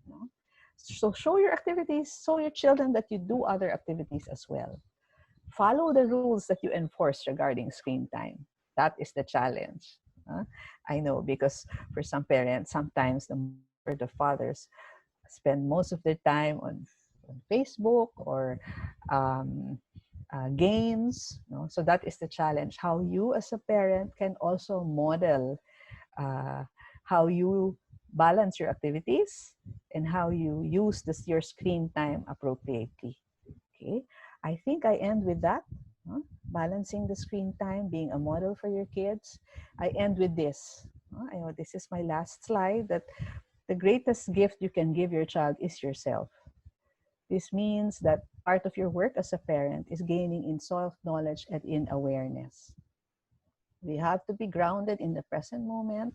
No? So show your activities, show your children that you do other activities as well. Follow the rules that you enforce regarding screen time. That is the challenge. I know because for some parents, sometimes the mothers or the fathers spend most of their time on Facebook or games. No? So that is the challenge. How you as a parent can also model uh, how you balance your activities and how you use your screen time appropriately. Okay, I think I end with that. Balancing the screen time, being a model for your kids. I end with this. I know this is my last slide, that the greatest gift you can give your child is yourself. This means that part of your work as a parent is gaining in self-knowledge and in awareness. We have to be grounded in the present moment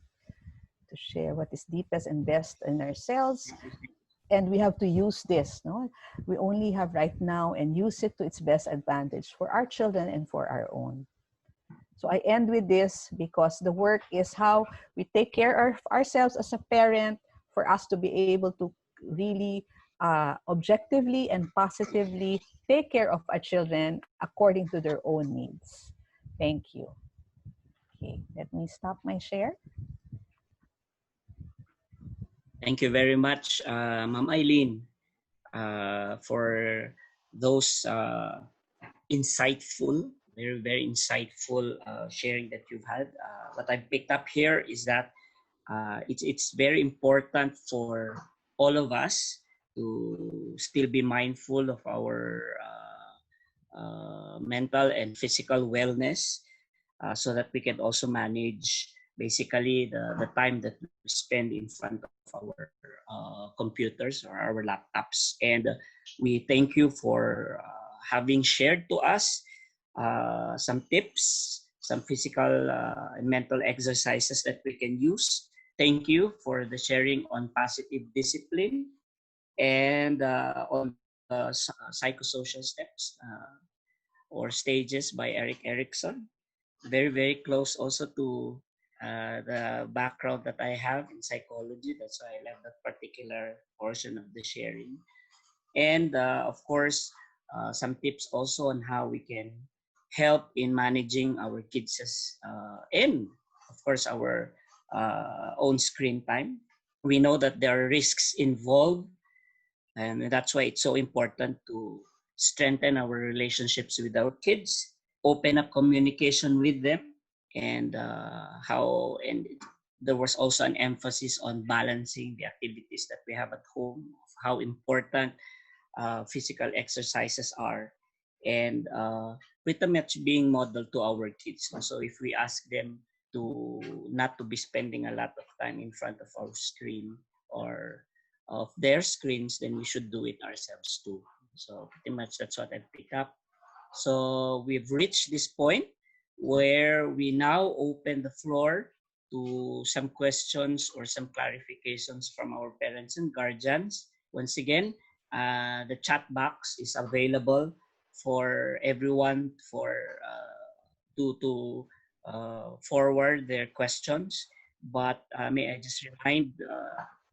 to share what is deepest and best in ourselves. And we have to use this. No? We only have right now and use it to its best advantage for our children and for our own. So I end with this because the work is how we take care of ourselves as a parent for us to be able to really objectively and positively take care of our children according to their own needs. Thank you. Okay, let me stop my share. Thank you very much, Ma'am Aileen, for those insightful, very, very insightful sharing that you've had. What I picked up here is that it's very important for all of us to still be mindful of our mental and physical wellness, so that we can also manage basically the time that we spend in front of our computers or our laptops. And we thank you for having shared to us some tips, some physical and mental exercises that we can use thank you for the sharing on positive discipline and on the psychosocial steps or stages by Eric Erickson. Very, very close also to the background that I have in psychology. That's why I love that particular portion of the sharing. And of course, some tips also on how we can help in managing our kids' and of course our own screen time. We know that there are risks involved, and that's why it's so important to strengthen our relationships with our kids, open up communication with them, and there was also an emphasis on balancing the activities that we have at home, how important physical exercises are, and pretty much being modeled to our kids. So if we ask them to not to be spending a lot of time in front of our screen or of their screens, then we should do it ourselves too. So pretty much that's what I pick up. So we've reached this point where we now open the floor to some questions or some clarifications from our parents and guardians. Once again, the chat box is available for everyone to forward their questions. But may I just remind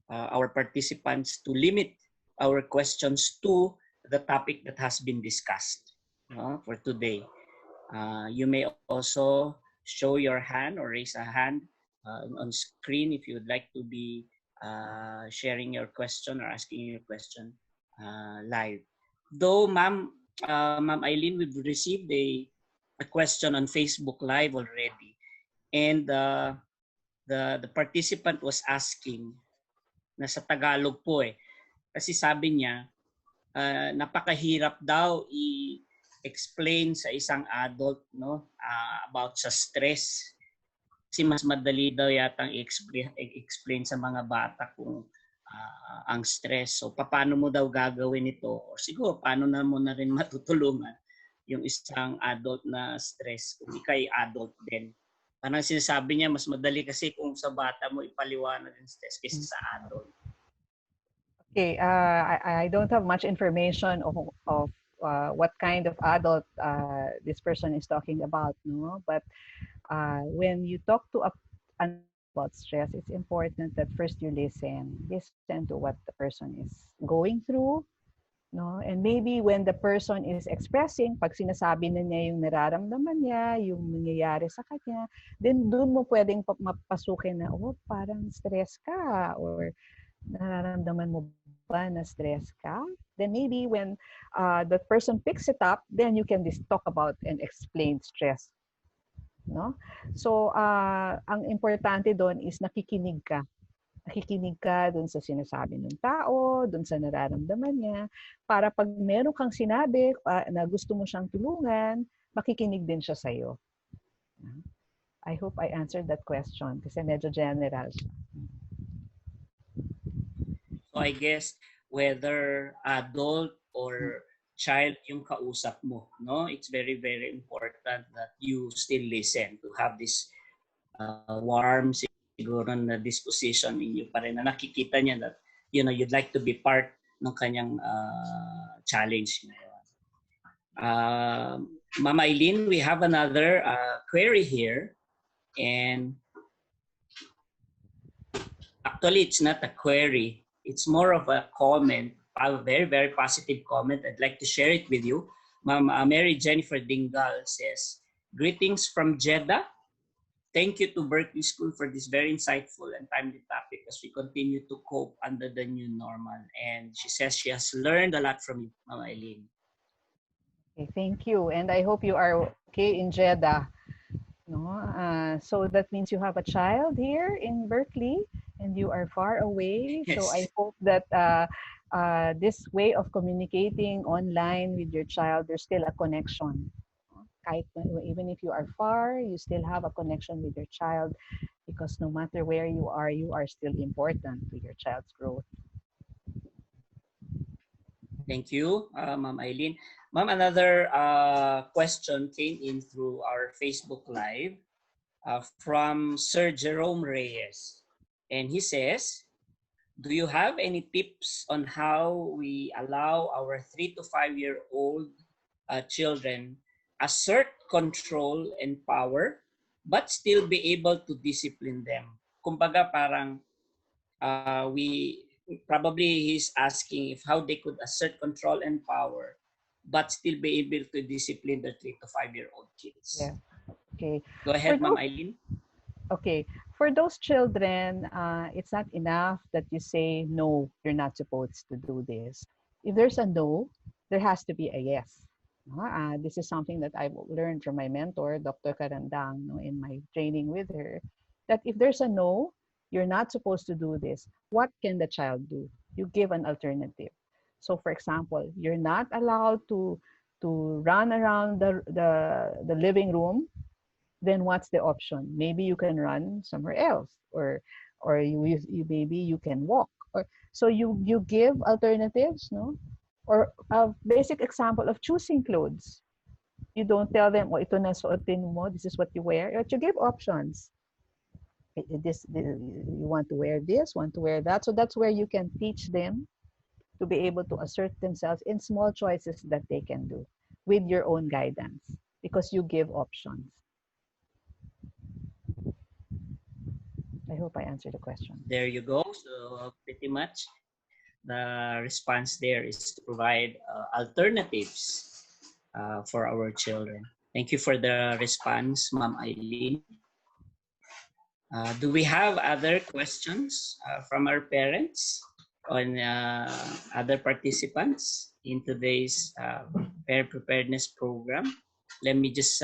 our participants to limit our questions to the topic that has been discussed for today. You may also show your hand or raise a hand on screen if you would like to be sharing your question or asking your question live. Though, Ma'am Aileen, we've received a question on Facebook Live already, and the participant was asking, nasa Tagalog po kasi sabi niya, napakahirap daw i-explain sa isang adult about sa stress. Kasi mas madali daw yatang i-explain sa mga bata kung ang stress. So paano mo daw gagawin ito? O siguro paano na mo na rin matutulungan yung isang adult na stress kung ikay adult din. Parang sinasabi niya mas madali kasi kung sa bata mo ipaliwanag yung stress kaysa sa adult. Okay, I don't have much information of what kind of adult this person is talking about, no? But when you talk to an about stress, it's important that first you listen to what the person is going through, no? And maybe when the person is expressing, pag sinasabi na niya yung nararamdaman niya, yung nangyayari sa kanya, then doon mo pwedeng mapasukin na, oh, parang stress ka, or nararamdaman mo ba na stress ka? Then maybe when the person picks it up, then you can talk about and explain stress. No? So, ang importante doon is nakikinig ka. Nakikinig ka doon sa sinasabi ng tao, doon sa nararamdaman niya, para pag meron kang sinabi na gusto mo siyang tulungan, makikinig din siya sa'yo. I hope I answered that question kasi medyo general siya. So I guess whether adult or child yung kausap mo, no? It's very, very important that you still listen, to have this warm siguro na disposition in you pa rin na nakikita niya that you'd like to be part ng kanyang challenge na yun. Ma'am Aileen, we have another query here, and actually it's not a query. It's more of a comment, a very, very positive comment. I'd like to share it with you. Ma'am Mary Jennifer Dingal says, greetings from Jeddah. Thank you to Berkeley School for this very insightful and timely topic as we continue to cope under the new normal. And she says she has learned a lot from you, Ma'am Aileen. Okay, thank you. And I hope you are okay in Jeddah. No? So that means you have a child here in Berkeley and you are far away. Yes. So I hope that this way of communicating online with your child, there's still a connection. Even if you are far, you still have a connection with your child, because no matter where you are still important to your child's growth. Thank you, Ma'am Aileen. Ma'am, another question came in through our Facebook Live from Sir Jerome Reyes. And he says, do you have any tips on how we allow our 3 to 5 year old children assert control and power but still be able to discipline them? Kumbaga parang we probably he's asking if how they could assert control and power but still be able to discipline their 3 to 5 year old kids. Yeah. Okay. Go For ahead, Ma'am those Aileen. Okay, for those children, it's not enough that you say, no, you're not supposed to do this. If there's a no, there has to be a yes. This is something that I've learned from my mentor, Dr. Karandang, no, in my training with her, that if there's a no, you're not supposed to do this. What can the child do? You give an alternative. So, for example, you're not allowed to run around the living room, then what's the option? Maybe you can run somewhere else, or you maybe you can walk, or so you give alternatives, no? Or a basic example of choosing clothes. You don't tell them, oh, ito na suotin mo, this is what you wear, but you give options. You want to wear this, want to wear that. So that's where you can teach them to be able to assert themselves in small choices that they can do with your own guidance, because you give options. I hope I answered the question. There you go. So pretty much the response there is to provide alternatives for our children. Thank you for the response, Ma'am Aileen. Do we have other questions from our parents on other participants in today's Parent Preparedness Program? Let me just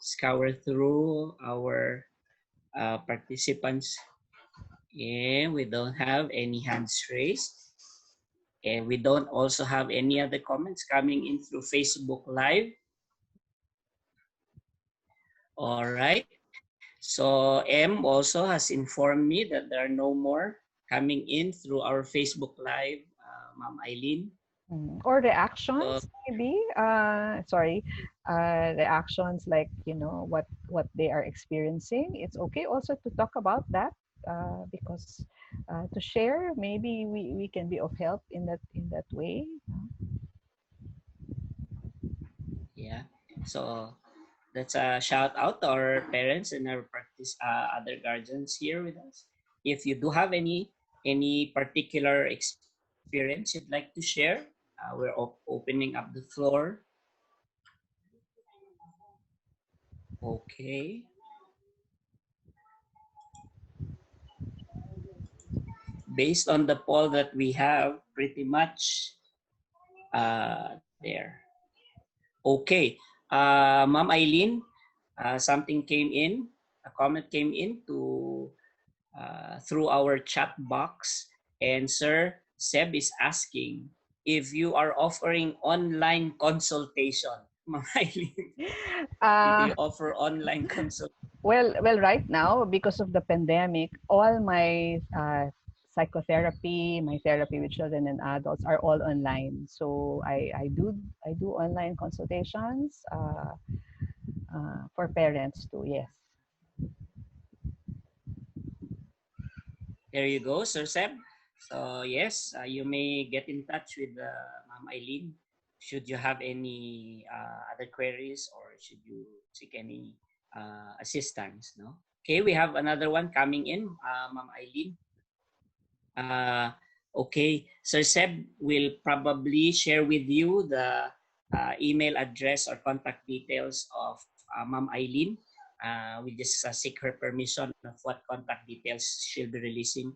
scour through our participants. And we don't have any hands raised. And we don't also have any other comments coming in through Facebook Live. All right. So M also has informed me that there are no more coming in through our Facebook Live, Ma'am Aileen. Or reactions, maybe. Sorry, reactions like, you know, what they are experiencing. It's okay also to talk about that, because to share, maybe we can be of help in that way. Yeah. So that's a shout out to our parents and our other guardians here with us. If you do have any particular experience you'd like to share, we're opening up the floor. Okay. Based on the poll that we have, pretty much there. Okay. Ma'am Aileen, something came in, a comment came in through our chat box, and Sir Seb is asking if you are offering online consultation. Ma'am Aileen, do you offer online consultation? Well, right now, because of the pandemic, all my psychotherapy, my therapy with children and adults are all online. So I do online consultations for parents too. Yes. There you go, Sir Seb. So yes, you may get in touch with Ma'am Aileen should you have any other queries or should you seek any assistance. No. Okay, we have another one coming in, Ma'am Aileen. Okay, Sir Seb will probably share with you the email address or contact details of Ma'am Aileen. We just seek her permission of what contact details she'll be releasing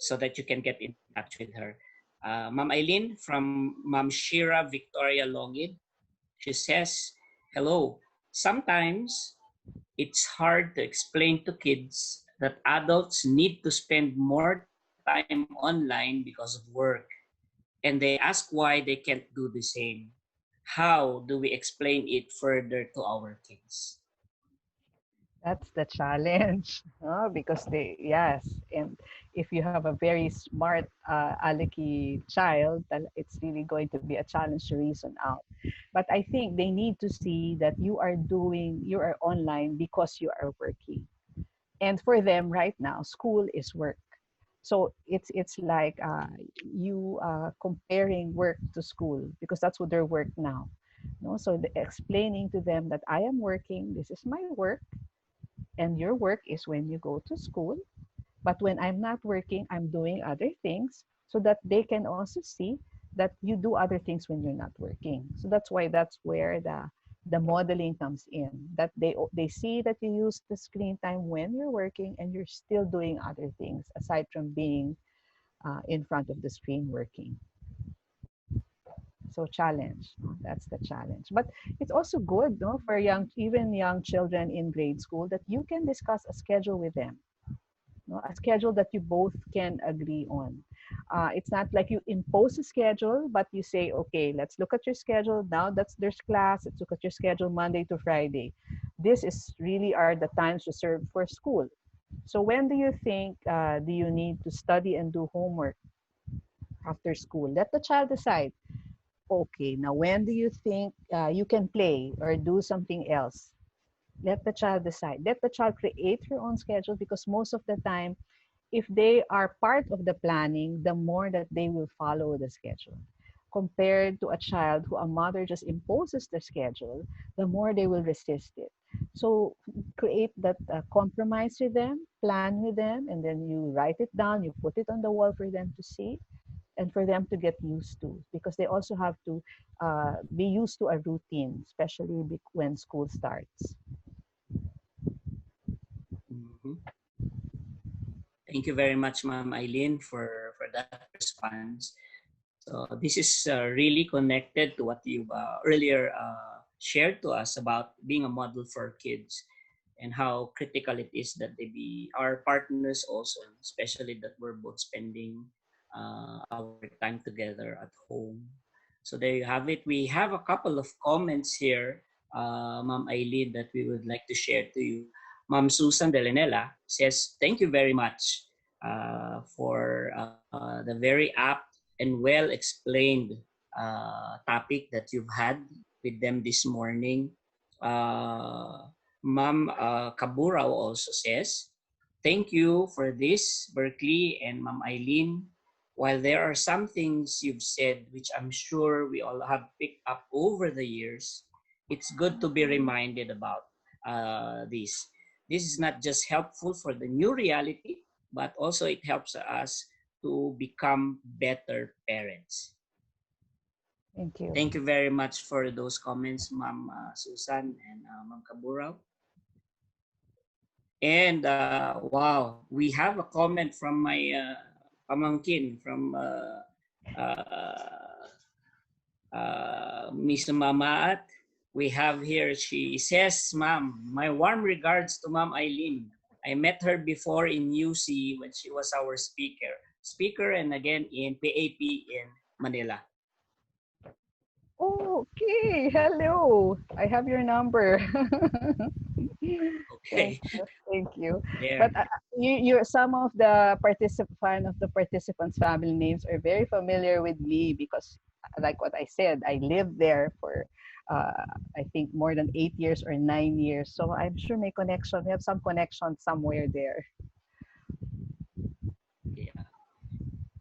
so that you can get in touch with her. Ma'am Aileen from Ma'am Shira Victoria Longid, she says, hello, sometimes it's hard to explain to kids that adults need to spend more time online because of work. And they ask why they can't do the same. How do we explain it further to our kids? That's the challenge, because yes, and if you have a very smart Aleki child, it's really going to be a challenge to reason out. But I think they need to see that you are online because you are working. And for them right now, school is work. So it's like you comparing work to school because that's what their work now. No, so explaining to them that I am working. This is my work, and your work is when you go to school. But when I'm not working, I'm doing other things so that they can also see that you do other things when you're not working. So that's where the modeling comes in. That they see that you use the screen time when you're working and you're still doing other things aside from being in front of the screen working. So challenge, no? That's the challenge. But it's also good, no, for even young children in grade school that you can discuss a schedule with them, no, a schedule that you both can agree on. It's not like you impose a schedule, but you say, okay, let's look at your schedule. Now that's there's class. Let's look at your schedule Monday to Friday. This is really are the times reserved for school. So when do you think do you need to study and do homework after school? Let the child decide. Okay, now when do you think you can play or do something else? Let the child decide. Let the child create her own schedule because most of the time, if they are part of the planning, the more that they will follow the schedule. Compared to a child who a mother just imposes the schedule, the more they will resist it. So create that compromise with them, plan with them, and then you write it down, you put it on the wall for them to see and for them to get used to because they also have to be used to a routine, especially when school starts. Mhm. Thank you very much, Ma'am Aileen, for that response. So this is really connected to what you earlier shared to us about being a model for kids and how critical it is that they be our partners also, especially that we're both spending our time together at home. So there you have it. We have a couple of comments here, Ma'am Aileen, that we would like to share to you. Ma'am Susan Delenela says, thank you very much for the very apt and well explained topic that you've had with them this morning. Ma'am Kaburao also says, thank you for this, Berkeley and Ma'am Eileen. While there are some things you've said which I'm sure we all have picked up over the years, it's good to be reminded about this. This is not just helpful for the new reality, but also it helps us to become better parents. Thank you. Thank you very much for those comments, Ma'am Susan and Ma'am Kaburao. And wow, we have a comment from my pamangkin, from Miss Mamaat. We have here, she says, Ma'am, my warm regards to Ma'am Eileen. I met her before in UC when she was our speaker and again in PAP in Manila. Okay, hello. I have your number. Thank Okay, you, thank you. But there. some of the participants' family names are very familiar with me because, like what I said, I lived there for, uh, I think more than 8 years or 9 years. So I'm sure my connection, we have some connection somewhere there. Yeah.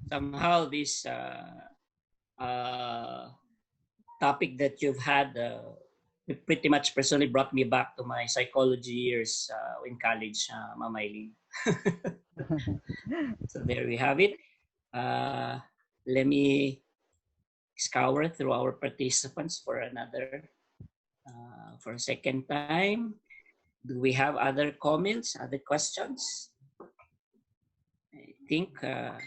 Somehow this uh, topic that you've had pretty much personally brought me back to my psychology years in college, Ma'am Eileen. So there we have it. Uh, Let me scour through our participants for for a second time. Do we have other comments, other questions? I think, all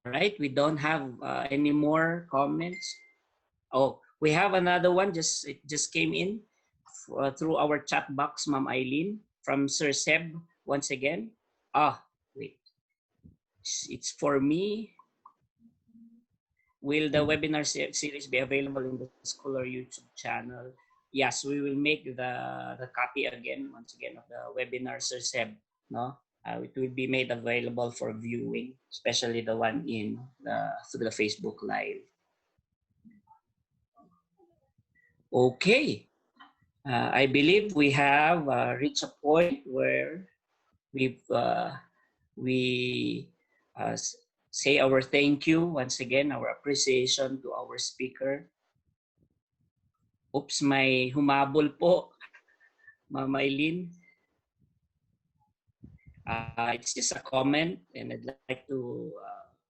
right, we don't have any more comments. Oh, we have another one. It just came in through our chat box, Ma'am Eileen, from Sir Seb once again. Ah, wait. It's for me. Will the webinar series be available in the school or YouTube channel? Yes, we will make the copy again, once again, of the webinar, Sir Seb. No? It will be made available for viewing, especially the one through the Facebook Live. Okay. I believe we have reached a point where we've we say our thank you once again, our appreciation to our speaker. Oops, may humabol po, Ma'am Aileen. It's just a comment, and I'd like to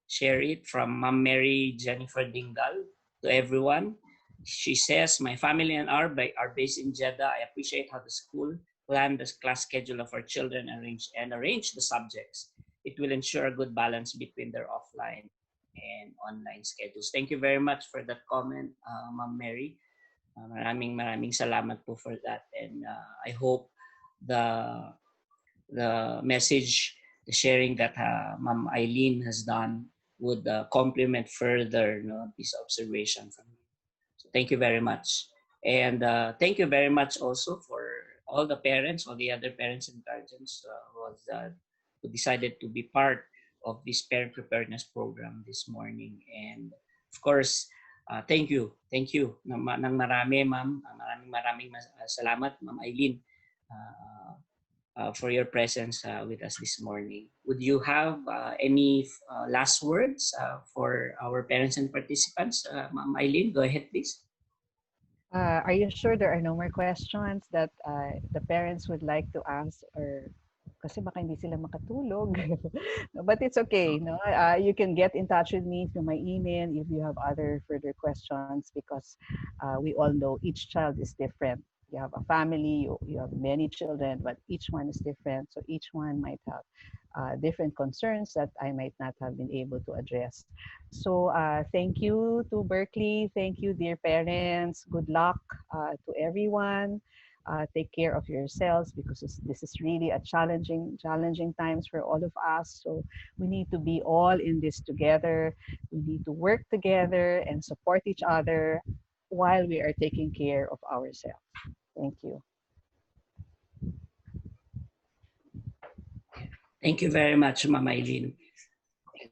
share it from Ma'am Mary Jennifer Dingal to everyone. She says, my family and I are based in Jeddah. I appreciate how the school planned the class schedule of our children and arrange the subjects. It will ensure a good balance between their offline and online schedules. Thank you very much for that comment, Ma'am Mary. Maraming salamat po for that. And I hope the message, the sharing that Ma'am Aileen has done would complement further this observation from you. So thank you very much. And thank you very much also for all the parents, all the other parents and guardians who decided to be part of this parent preparedness program this morning. And of course, thank you ng marami, ma'am. Maraming salamat, Ma'am Aileen, for your presence with us this morning. Would you have any last words for our parents and participants? Ma'am Aileen, go ahead, please. Are you sure there are no more questions that the parents would like to ask, or kasi baka hindi sila makatulog? But it's okay. No? You can get in touch with me through my email if you have other further questions, because we all know each child is different. You have a family, you have many children, but each one is different. So each one might have different concerns that I might not have been able to address. So thank you to Berkeley. Thank you, dear parents. Good luck to everyone. Take care of yourselves, because this is really a challenging times for all of us. So we need to be all in this together. We need to work together and support each other while we are taking care of ourselves. Thank you. Thank you very much, Ma'am Aileen.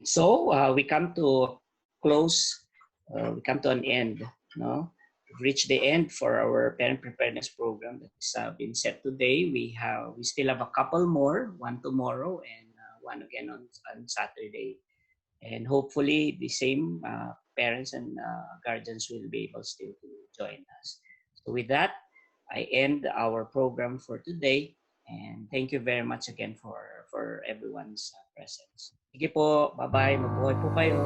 So we come to close. We come to an end. No, we've reached the end for our parent preparedness program that's been set today. We still have a couple more. One tomorrow and one again on Saturday. And hopefully the same parents and guardians will be able still to join us. So with that, I end our program for today. And thank you very much again for everyone's presence. Sige po, bye-bye. Mabuhay po kayo.